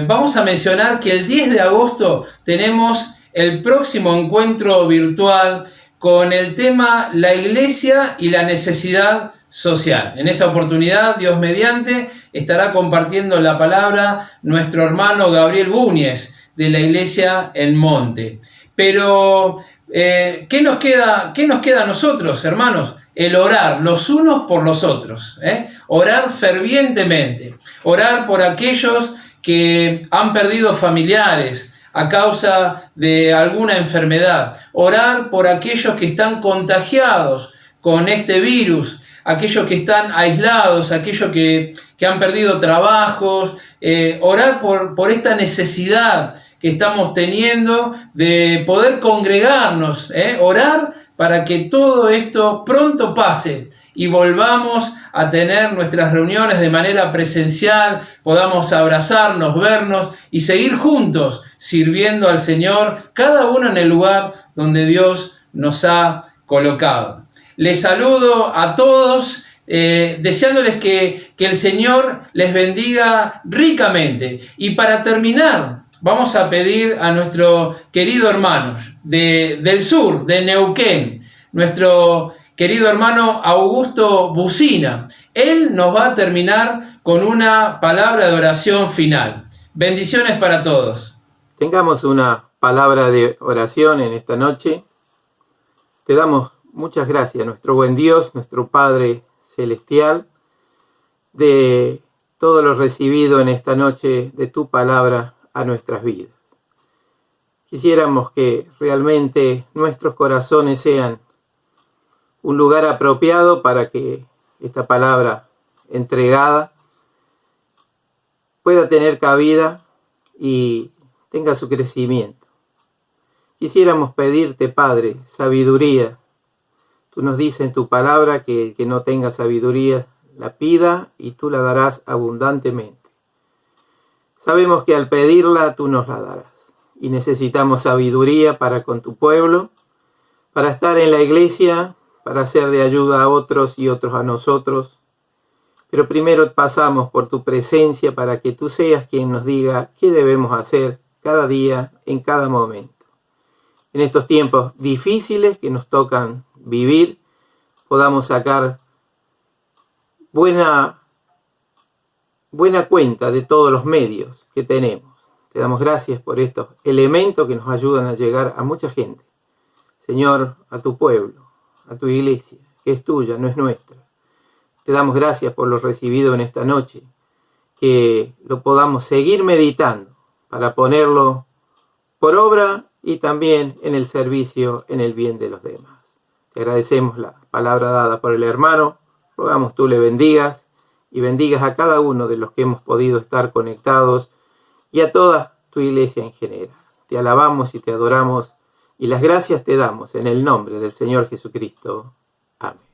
vamos a mencionar que el 10 de agosto tenemos el próximo encuentro virtual con el tema La Iglesia y la necesidad social. En esa oportunidad, Dios mediante, estará compartiendo la palabra nuestro hermano Gabriel Búñez de la Iglesia en Monte. Pero, ¿qué nos queda a nosotros, hermanos? El orar los unos por los otros, orar fervientemente, orar por aquellos que han perdido familiares a causa de alguna enfermedad, orar por aquellos que están contagiados con este virus, aquellos que están aislados, aquellos que han perdido trabajos, orar por esta necesidad que estamos teniendo de poder congregarnos, orar para que todo esto pronto pase y volvamos a tener nuestras reuniones de manera presencial, podamos abrazarnos, vernos y seguir juntos sirviendo al Señor, cada uno en el lugar donde Dios nos ha colocado. Les saludo a todos, deseándoles que el Señor les bendiga ricamente. Y para terminar, vamos a pedir a nuestro querido hermano del sur, de Neuquén, nuestro querido hermano Augusto Bucina. Él nos va a terminar con una palabra de oración final. Bendiciones para todos. Tengamos una palabra de oración en esta noche. Te damos muchas gracias, nuestro buen Dios, nuestro Padre Celestial, de todo lo recibido en esta noche de tu palabra a nuestras vidas. Quisiéramos que realmente nuestros corazones sean un lugar apropiado para que esta palabra entregada pueda tener cabida y tenga su crecimiento. Quisiéramos pedirte, Padre, sabiduría. Tú nos dices en tu palabra que el que no tenga sabiduría la pida y tú la darás abundantemente. Sabemos que al pedirla tú nos la darás y necesitamos sabiduría para con tu pueblo, para estar en la iglesia, para ser de ayuda a otros y otros a nosotros. Pero primero pasamos por tu presencia para que tú seas quien nos diga qué debemos hacer cada día, en cada momento. En estos tiempos difíciles que nos tocan vivir, podamos sacar buena cuenta de todos los medios que tenemos. Te damos gracias por estos elementos que nos ayudan a llegar a mucha gente. Señor, a tu pueblo, a tu iglesia, que es tuya, no es nuestra. Te damos gracias por lo recibido en esta noche, que lo podamos seguir meditando para ponerlo por obra y también en el servicio, en el bien de los demás. Te agradecemos la palabra dada por el hermano, rogamos tú le bendigas y bendigas a cada uno de los que hemos podido estar conectados y a toda tu iglesia en general. Te alabamos y te adoramos y las gracias te damos en el nombre del Señor Jesucristo. Amén.